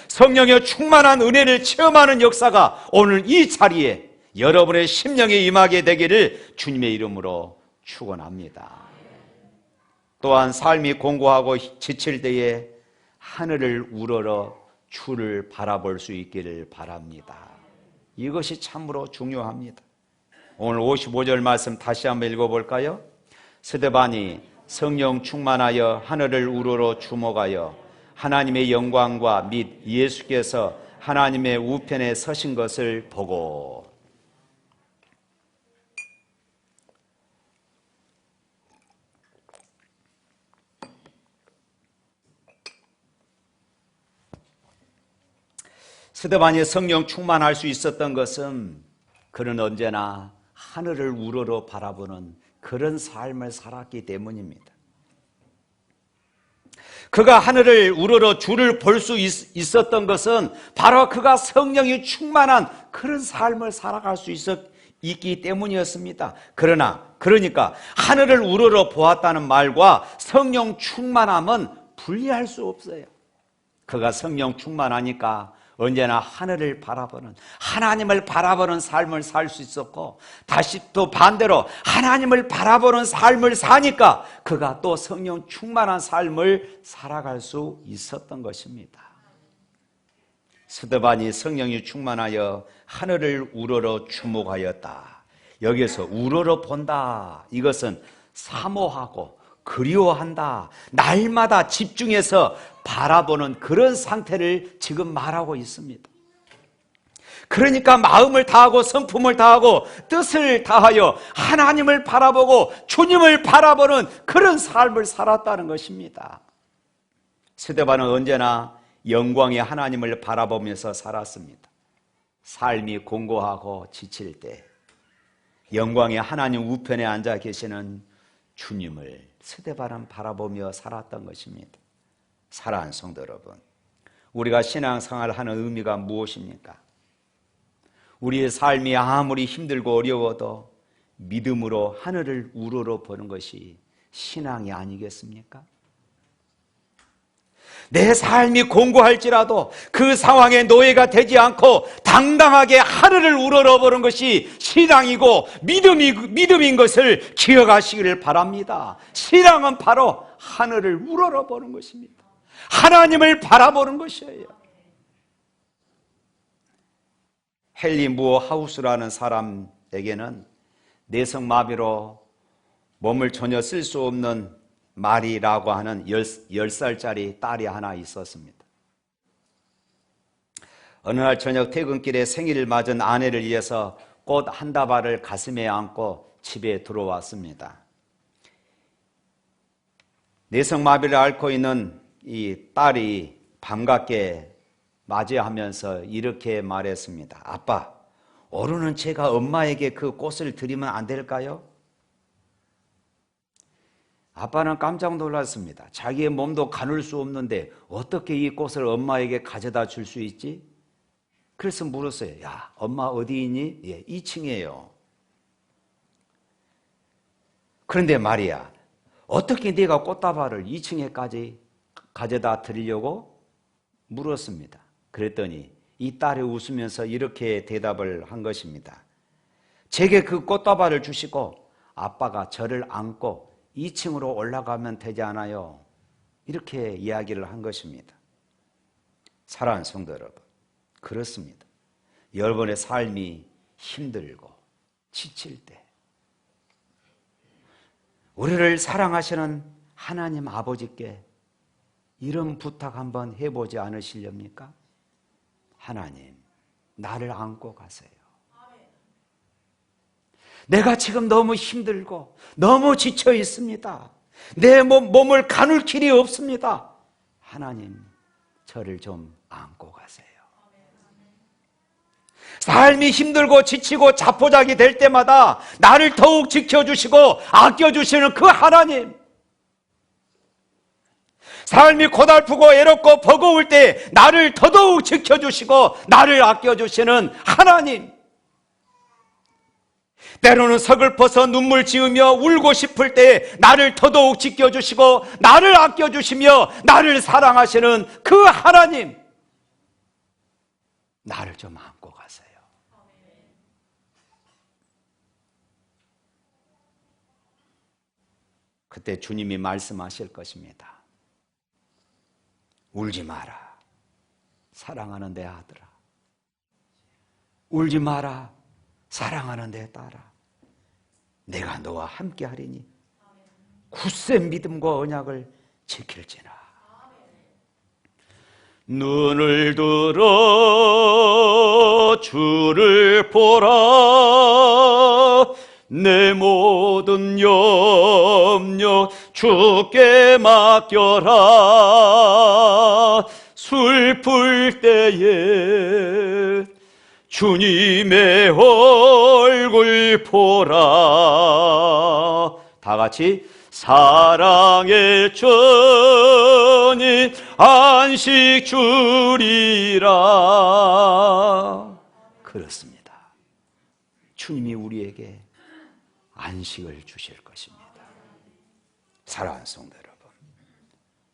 성령의 충만한 은혜를 체험하는 역사가 오늘 이 자리에 여러분의 심령에 임하게 되기를 주님의 이름으로 축원합니다. 또한 삶이 공고하고 지칠 때에 하늘을 우러러 주를 바라볼 수 있기를 바랍니다. 이것이 참으로 중요합니다. 오늘 55절 말씀 다시 한번 읽어볼까요? 스데반이 성령 충만하여 하늘을 우러러 주목하여 하나님의 영광과 및 예수께서 하나님의 우편에 서신 것을 보고. 스데반이 성령 충만할 수 있었던 것은 그는 언제나 하늘을 우러러 바라보는 그런 삶을 살았기 때문입니다. 그가 하늘을 우러러 주를 볼 수 있었던 것은 바로 그가 성령이 충만한 그런 삶을 살아갈 수 있기 때문이었습니다. 그러니까 하늘을 우러러 보았다는 말과 성령 충만함은 분리할 수 없어요. 그가 성령 충만하니까 언제나 하늘을 바라보는, 하나님을 바라보는 삶을 살 수 있었고, 다시 또 반대로 하나님을 바라보는 삶을 사니까 그가 또 성령 충만한 삶을 살아갈 수 있었던 것입니다. 스데반이 성령이 충만하여 하늘을 우러러 주목하였다. 여기서 우러러 본다, 이것은 사모하고 그리워한다, 날마다 집중해서 바라보는 그런 상태를 지금 말하고 있습니다. 그러니까 마음을 다하고 성품을 다하고 뜻을 다하여 하나님을 바라보고 주님을 바라보는 그런 삶을 살았다는 것입니다. 스데반은 언제나 영광의 하나님을 바라보면서 살았습니다. 삶이 공고하고 지칠 때 영광의 하나님 우편에 앉아 계시는 주님을 스데반은 바라보며 살았던 것입니다. 사랑하는 성도 여러분, 우리가 신앙생활을 하는 의미가 무엇입니까? 우리의 삶이 아무리 힘들고 어려워도 믿음으로 하늘을 우러러 보는 것이 신앙이 아니겠습니까? 내 삶이 공고할지라도 그 상황에 노예가 되지 않고 당당하게 하늘을 우러러 보는 것이 신앙이고 믿음인 것을 기억하시기를 바랍니다. 신앙은 바로 하늘을 우러러 보는 것입니다. 하나님을 바라보는 것이에요. 헨리 무어 하우스라는 사람에게는 내성마비로 몸을 전혀 쓸 수 없는 마리라고 하는 10살짜리 딸이 하나 있었습니다. 어느 날 저녁 퇴근길에 생일을 맞은 아내를 위해서 꽃 한 다발을 가슴에 안고 집에 들어왔습니다. 뇌성마비를 앓고 있는 이 딸이 반갑게 맞이하면서 이렇게 말했습니다. 아빠, 오늘은 제가 엄마에게 그 꽃을 드리면 안 될까요? 아빠는 깜짝 놀랐습니다. 자기의 몸도 가눌 수 없는데 어떻게 이 꽃을 엄마에게 가져다 줄 수 있지? 그래서 물었어요. 야, 엄마 어디 있니? 예, 2층이에요. 그런데 말이야, 어떻게 네가 꽃다발을 2층에까지 가져다 드리려고? 물었습니다. 그랬더니 이 딸이 웃으면서 이렇게 대답을 한 것입니다. 제게 그 꽃다발을 주시고 아빠가 저를 안고 2층으로 올라가면 되지 않아요? 이렇게 이야기를 한 것입니다. 사랑하는 성도 여러분, 그렇습니다. 여러분의 삶이 힘들고 지칠 때 우리를 사랑하시는 하나님 아버지께 이런 부탁 한번 해보지 않으시렵니까? 하나님, 나를 안고 가세요. 내가 지금 너무 힘들고 너무 지쳐 있습니다. 내 몸을 가눌 길이 없습니다. 하나님, 저를 좀 안고 가세요. 삶이 힘들고 지치고 자포자기 될 때마다 나를 더욱 지켜주시고 아껴주시는 그 하나님, 삶이 고달프고 애롭고 버거울 때 나를 더더욱 지켜주시고 나를 아껴주시는 하나님, 때로는 서글퍼서 눈물 지으며 울고 싶을 때 나를 더더욱 지켜주시고 나를 아껴주시며 나를 사랑하시는 그 하나님, 나를 좀 안고 가세요. 그때 주님이 말씀하실 것입니다. 울지 마라, 사랑하는 내 아들아. 울지 마라, 사랑하는 내 딸아. 내가 너와 함께 하리니 굳세 믿음과 언약을 지킬지나. 눈을 들어 주를 보라. 내 모든 염려 주께 맡겨라. 슬플 때에 주님의 얼굴 보라. 다 같이 사랑의 전인 안식 주리라. 그렇습니다. 주님이 우리에게 안식을 주실 것입니다. 사랑하는 성도 여러분,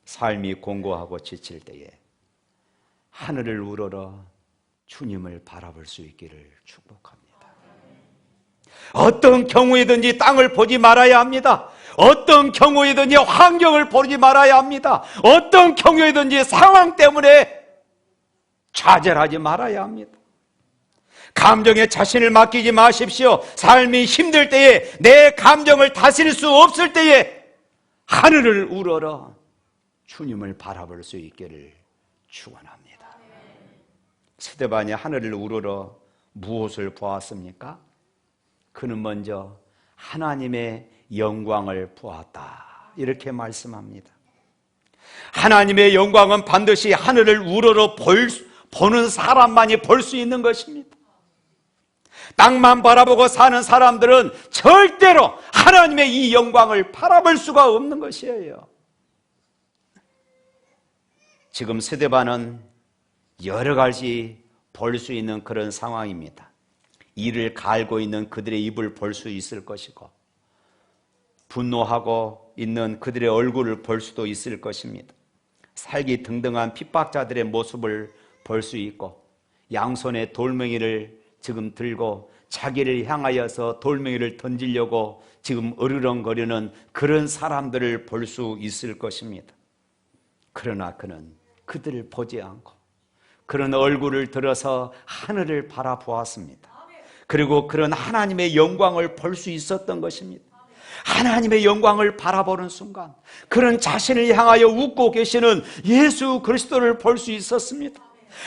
삶이 공고하고 지칠 때에 하늘을 우러러 주님을 바라볼 수 있기를 축복합니다. 어떤 경우에든지 땅을 보지 말아야 합니다. 어떤 경우에든지 환경을 보지 말아야 합니다. 어떤 경우에든지 상황 때문에 좌절하지 말아야 합니다. 감정에 자신을 맡기지 마십시오. 삶이 힘들 때에, 내 감정을 다스릴 수 없을 때에 하늘을 우러러 주님을 바라볼 수 있기를 축원합니다. 스데반이 하늘을 우러러 무엇을 보았습니까? 그는 먼저 하나님의 영광을 보았다, 이렇게 말씀합니다. 하나님의 영광은 반드시 하늘을 우러러 보는 사람만이 볼 수 있는 것입니다. 땅만 바라보고 사는 사람들은 절대로 하나님의 이 영광을 바라볼 수가 없는 것이에요. 지금 스데반은 여러 가지 볼 수 있는 그런 상황입니다. 이를 갈고 있는 그들의 입을 볼 수 있을 것이고, 분노하고 있는 그들의 얼굴을 볼 수도 있을 것입니다. 살기 등등한 핍박자들의 모습을 볼 수 있고, 양손에 돌멩이를 지금 들고 자기를 향하여서 돌멩이를 던지려고 지금 으르렁거리는 그런 사람들을 볼 수 있을 것입니다. 그러나 그는 그들을 보지 않고 그런 얼굴을 들어서 하늘을 바라보았습니다. 그리고 그런 하나님의 영광을 볼 수 있었던 것입니다. 하나님의 영광을 바라보는 순간 그런 자신을 향하여 웃고 계시는 예수 그리스도를 볼 수 있었습니다.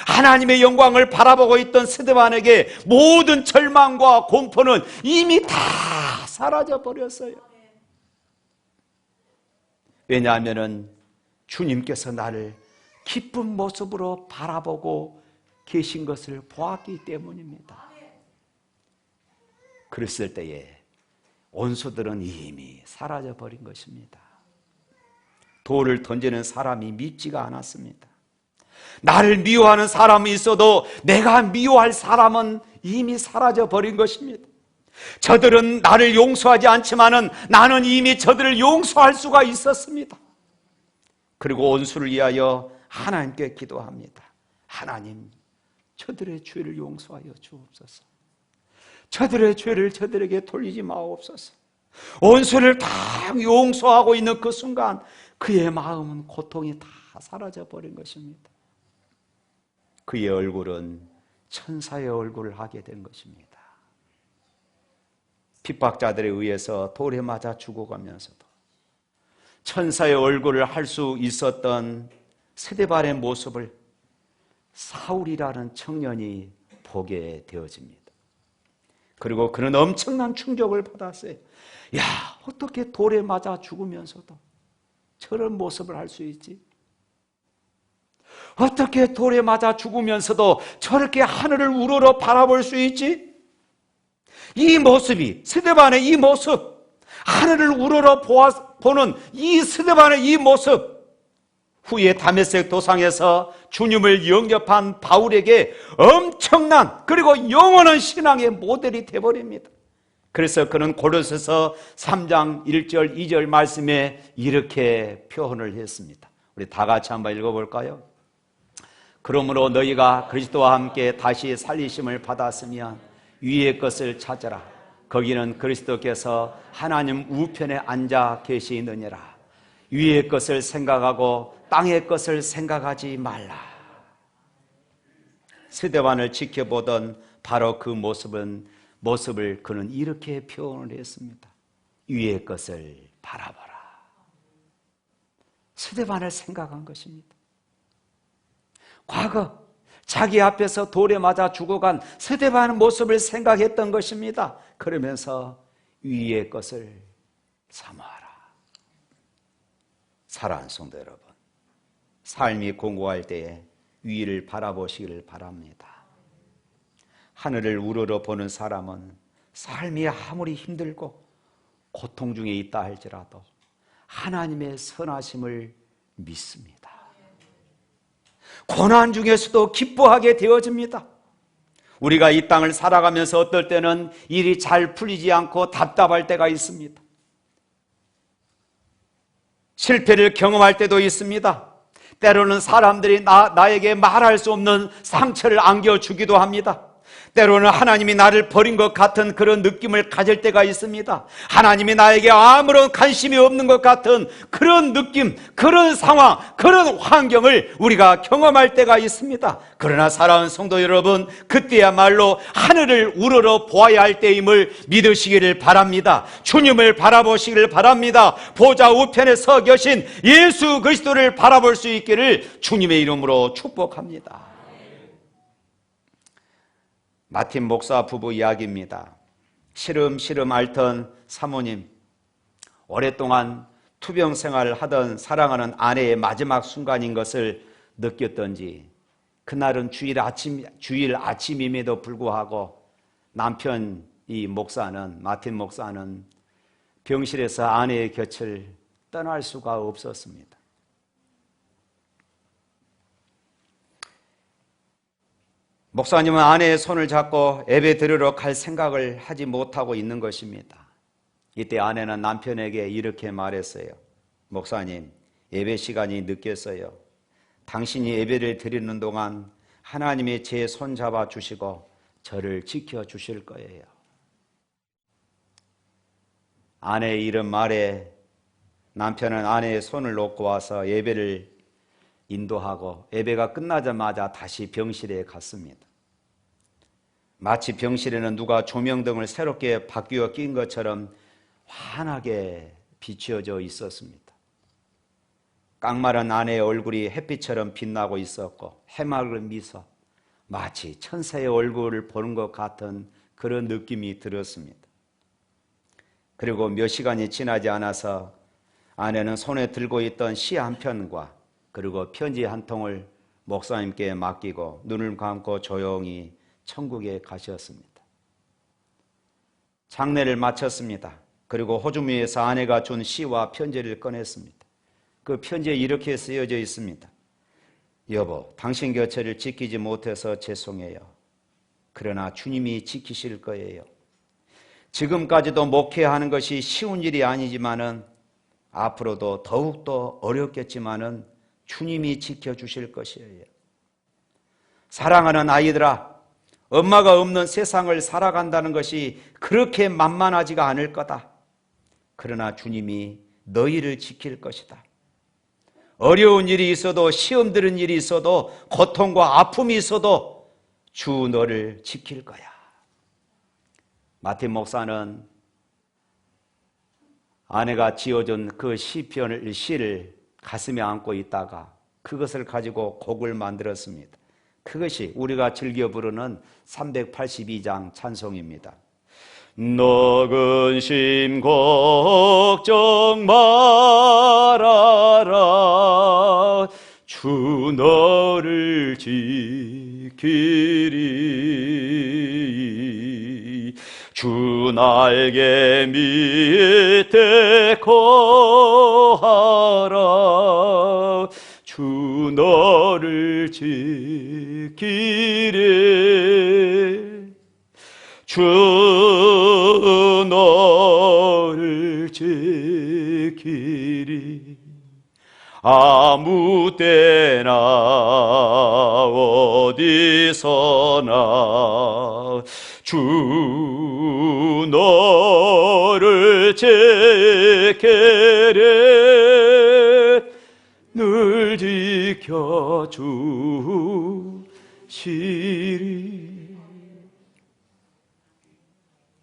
하나님의 영광을 바라보고 있던 스데반에게 모든 절망과 공포는 이미 다 사라져 버렸어요. 왜냐하면 주님께서 나를 기쁜 모습으로 바라보고 계신 것을 보았기 때문입니다. 그랬을 때에 원수들은 이미 사라져버린 것입니다. 돌을 던지는 사람이 믿지가 않았습니다. 나를 미워하는 사람이 있어도 내가 미워할 사람은 이미 사라져버린 것입니다. 저들은 나를 용서하지 않지만은 나는 이미 저들을 용서할 수가 있었습니다. 그리고 원수를 위하여 하나님께 기도합니다. 하나님, 저들의 죄를 용서하여 주옵소서. 저들의 죄를 저들에게 돌리지 마옵소서. 원수를 다 용서하고 있는 그 순간 그의 마음은 고통이 다 사라져 버린 것입니다. 그의 얼굴은 천사의 얼굴을 하게 된 것입니다. 핍박자들에 의해서 돌에 맞아 죽어가면서도 천사의 얼굴을 할 수 있었던 스데반의 모습을 사울이라는 청년이 보게 되어집니다. 그리고 그는 엄청난 충격을 받았어요. 야, 어떻게 돌에 맞아 죽으면서도 저런 모습을 할 수 있지? 어떻게 돌에 맞아 죽으면서도 저렇게 하늘을 우러러 바라볼 수 있지? 이 모습이, 스데반의 이 모습, 하늘을 우러러 보는 이 스데반의 이 모습, 후에 다메섹 도상에서 주님을 영접한 바울에게 엄청난 그리고 영원한 신앙의 모델이 되어버립니다. 그래서 그는 고린도서 3장 1절 2절 말씀에 이렇게 표현을 했습니다. 우리 다 같이 한번 읽어볼까요? 그러므로 너희가 그리스도와 함께 다시 살리심을 받았으면 위의 것을 찾으라. 거기는 그리스도께서 하나님 우편에 앉아 계시느니라. 위의 것을 생각하고 땅의 것을 생각하지 말라. 스데반을 지켜보던 바로 그 모습을 그는 이렇게 표현을 했습니다. 위의 것을 바라보라. 스데반을 생각한 것입니다. 과거 자기 앞에서 돌에 맞아 죽어간 스데반의 모습을 생각했던 것입니다. 그러면서 위의 것을 사모하라. 사랑하는 성도 여러분, 삶이 공고할 때에 위를 바라보시기를 바랍니다. 하늘을 우러러 보는 사람은 삶이 아무리 힘들고 고통 중에 있다 할지라도 하나님의 선하심을 믿습니다. 고난 중에서도 기뻐하게 되어집니다. 우리가 이 땅을 살아가면서 어떨 때는 일이 잘 풀리지 않고 답답할 때가 있습니다. 실패를 경험할 때도 있습니다. 때로는 사람들이 나에게 말할 수 없는 상처를 안겨주기도 합니다. 때로는 하나님이 나를 버린 것 같은 그런 느낌을 가질 때가 있습니다. 하나님이 나에게 아무런 관심이 없는 것 같은 그런 느낌, 그런 상황, 그런 환경을 우리가 경험할 때가 있습니다. 그러나 사랑하는 성도 여러분, 그때야말로 하늘을 우러러 보아야 할 때임을 믿으시기를 바랍니다. 주님을 바라보시기를 바랍니다. 보좌 우편에 서 계신 예수 그리스도를 바라볼 수 있기를 주님의 이름으로 축복합니다. 마틴 목사 부부 이야기입니다. 시름시름 앓던 사모님, 오랫동안 투병 생활을 하던 사랑하는 아내의 마지막 순간인 것을 느꼈던지 그날은 주일 아침임에도 불구하고 남편 마틴 목사는 병실에서 아내의 곁을 떠날 수가 없었습니다. 목사님은 아내의 손을 잡고 예배 드리러 갈 생각을 하지 못하고 있는 것입니다. 이때 아내는 남편에게 이렇게 말했어요. 목사님, 예배 시간이 늦겠어요. 당신이 예배를 드리는 동안 하나님이 제 손 잡아 주시고 저를 지켜 주실 거예요. 아내의 이런 말에 남편은 아내의 손을 놓고 와서 예배를 인도하고 예배가 끝나자마자 다시 병실에 갔습니다. 마치 병실에는 누가 조명등을 새롭게 바뀌어 낀 것처럼 환하게 비추어져 있었습니다. 깡마른 아내의 얼굴이 햇빛처럼 빛나고 있었고 해맑은 미소, 마치 천사의 얼굴을 보는 것 같은 그런 느낌이 들었습니다. 그리고 몇 시간이 지나지 않아서 아내는 손에 들고 있던 시 한 편과 그리고 편지 한 통을 목사님께 맡기고 눈을 감고 조용히 천국에 가셨습니다. 장례를 마쳤습니다. 그리고 호주머니에서 아내가 준 시와 편지를 꺼냈습니다. 그 편지에 이렇게 쓰여져 있습니다. 여보, 당신 곁을 지키지 못해서 죄송해요. 그러나 주님이 지키실 거예요. 지금까지도 목회하는 것이 쉬운 일이 아니지만은 앞으로도 더욱더 어렵겠지만은 주님이 지켜주실 것이에요. 사랑하는 아이들아, 엄마가 없는 세상을 살아간다는 것이 그렇게 만만하지가 않을 거다. 그러나 주님이 너희를 지킬 것이다. 어려운 일이 있어도, 시험 들은 일이 있어도, 고통과 아픔이 있어도 주 너를 지킬 거야. 마틴 목사는 아내가 지어준 그 시를 가슴에 안고 있다가 그것을 가지고 곡을 만들었습니다. 그것이 우리가 즐겨 부르는 382장 찬송입니다. 너 근심 걱정 말아라. 주 너를 지키리. 주 날개 밑에 거하라. 주 너를 지키리. 주 너를 지키리. 아무 때나 어디서나 주 너를 지키리. 늘 지켜주시리.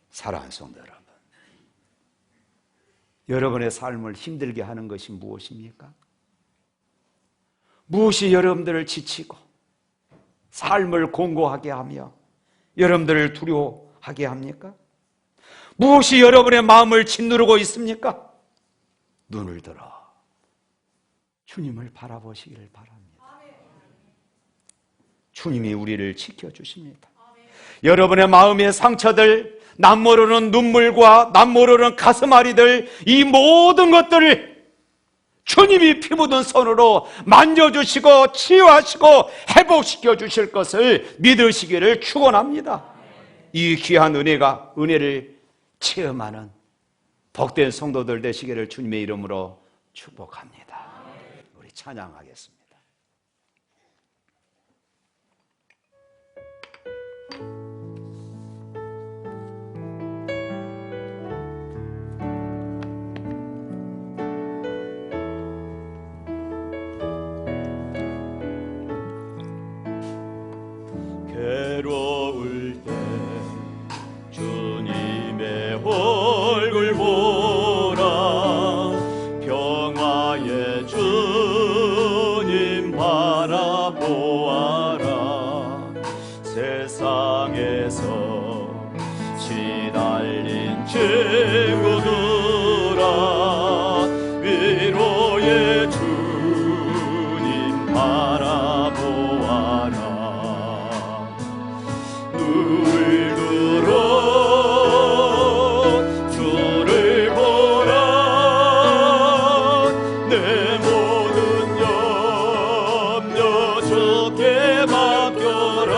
사랑하는 성도 여러분, 여러분의 삶을 힘들게 하는 것이 무엇입니까? 무엇이 여러분들을 지치고 삶을 공고하게 하며 여러분들을 두려워하게 합니까? 무엇이 여러분의 마음을 짓누르고 있습니까? 눈을 들어 주님을 바라보시기를 바랍니다. 주님이 우리를 지켜주십니다. 여러분의 마음의 상처들, 남 모르는 눈물과 남 모르는 가슴앓이들, 이 모든 것들을 주님이 피 묻은 손으로 만져주시고 치유하시고 회복시켜 주실 것을 믿으시기를 축원합니다. 이 귀한 은혜를 체험하는 복된 성도들 되시기를 주님의 이름으로 축복합니다. 우리 찬양하겠습니다. 괴로울 때 주님의 얼굴 보라. 평화의 주님 바라보아라. 세상에서 시달린 친구들아, 위로의 주님 바라보아라. 눈을 들어 주를 보라. 내 모든 염려 주께 맡겨라.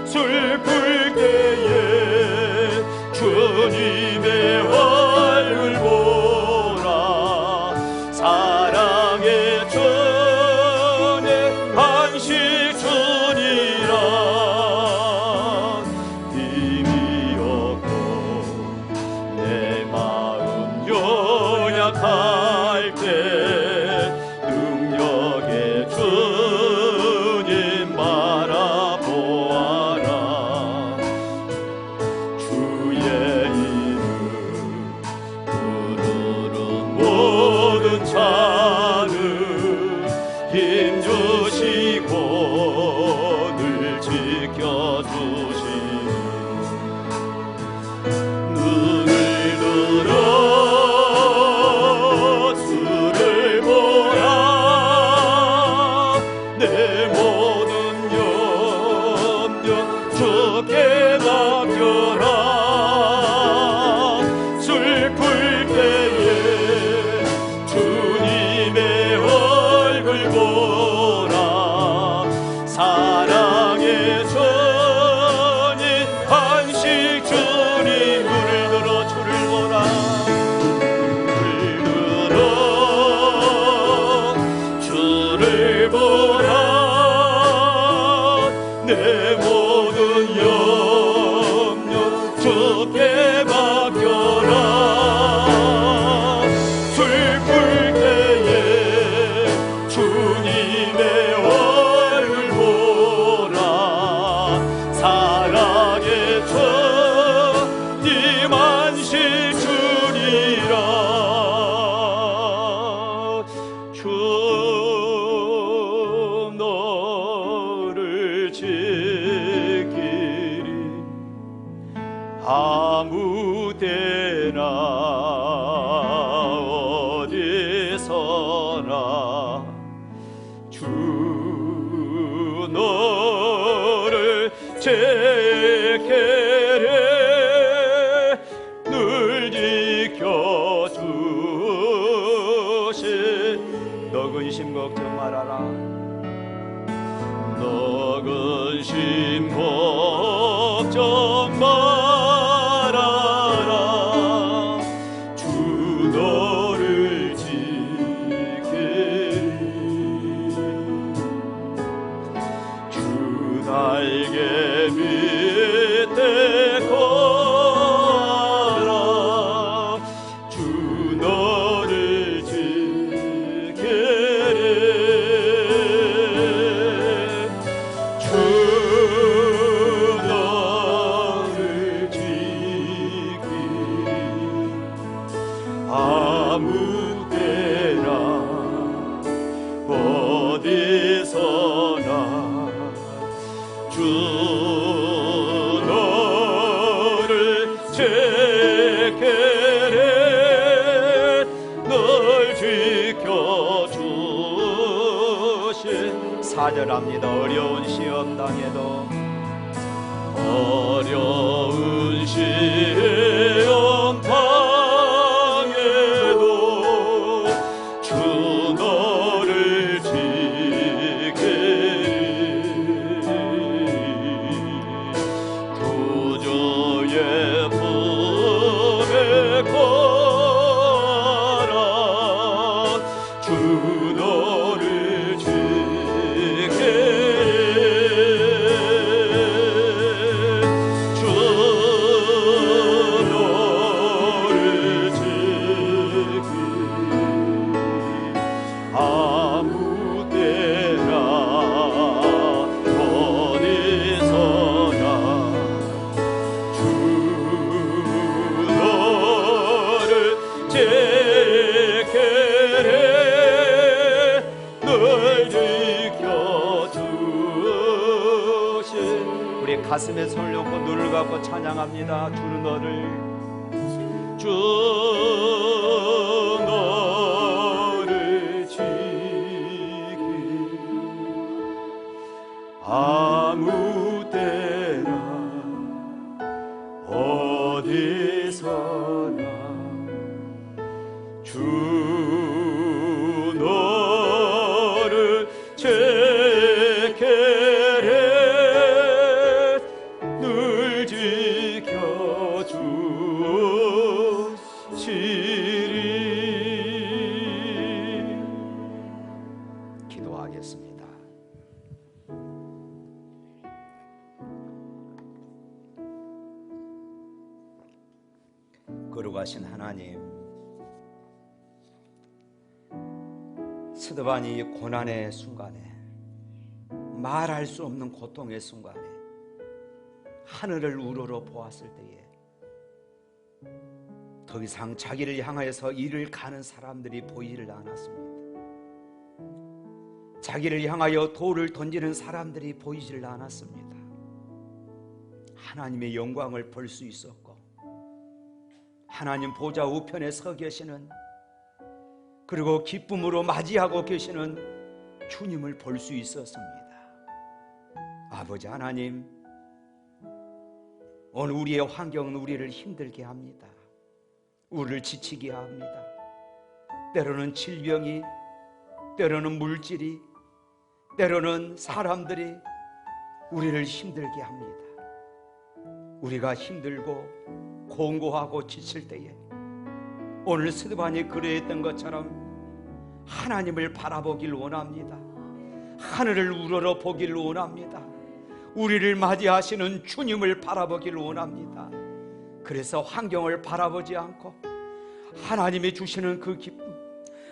슬플 때에 주님의 얼굴 보라. 사랑의 주님 안식 할 때 능력의 주님 바라보아라. 주의 이름 안식 주리라. 주 너를 지키리. 아무 때나 어디서나 주 너를 지키리. 늘 지켜주신 너 근심 걱정 말아라. 너 근심 걱정 말아라. 주 너를 지키리. 주 날개 밑에 거하라. 주 너를 지키리. 주 너를 지키리. 아무 때나 어디서나 주 너를 지키리. 널 지켜주신 사절합니다. 어려운 시험 당해도 어려운 시험 당해도 주 너를 지키리. 구주의 품에 거하라. 주 너를 지키리. 주 너를 지키리. 아무 때나 어디서나 주 너를 지키리. 늘 지켜주신 우리 가슴에 손을 얹고 눈을 감고 찬양합니다. 주는 너를 주 너를 지키리. 아무 때나 어디서나 주 너를 지키리. 늘 지켜주시리. 기도하겠습니다. 거룩하신 하나님, 스데반이 고난의 순간에, 말할 수 없는 고통의 순간에 하늘을 우러러 보았을 때에 더 이상 자기를 향하여서 이를 가는 사람들이 보이질 않았습니다. 자기를 향하여 돌을 던지는 사람들이 보이질 않았습니다. 하나님의 영광을 볼 수 있었고, 하나님 보좌 우편에 서 계시는, 그리고 기쁨으로 맞이하고 계시는 주님을 볼 수 있었습니다. 아버지 하나님, 오늘 우리의 환경은 우리를 힘들게 합니다. 우리를 지치게 합니다. 때로는 질병이, 때로는 물질이, 때로는 사람들이 우리를 힘들게 합니다. 우리가 힘들고 공고하고 지칠 때에 오늘 스데반이 그러했던 것처럼 하나님을 바라보길 원합니다. 하늘을 우러러 보길 원합니다. 우리를 맞이하시는 주님을 바라보길 원합니다. 그래서 환경을 바라보지 않고 하나님이 주시는 그 기쁨,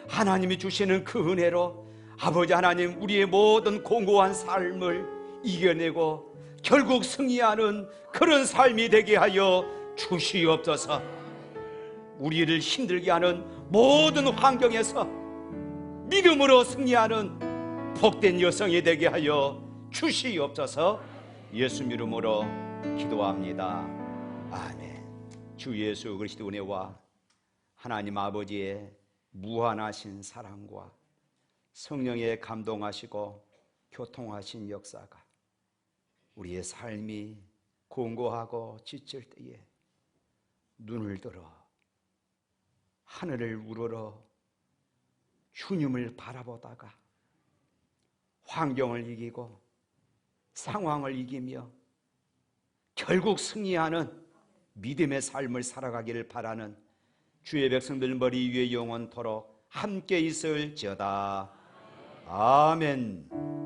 하나님이 주시는 그 은혜로 아버지 하나님, 우리의 모든 공고한 삶을 이겨내고 결국 승리하는 그런 삶이 되게 하여 주시옵소서. 우리를 힘들게 하는 모든 환경에서 믿음으로 승리하는 복된 여성이 되게 하여 주시옵소서. 예수 이름으로 기도합니다. 아멘. 주 예수 그리스도 은혜와 하나님 아버지의 무한하신 사랑과 성령의 감동하시고 교통하신 역사가 우리의 삶이 공고하고 지칠 때에 눈을 들어 하늘을 우러러 주님을 바라보다가 환경을 이기고 상황을 이기며 결국 승리하는 믿음의 삶을 살아가기를 바라는 주의 백성들 머리 위에 영원토록 함께 있을지어다. 아멘.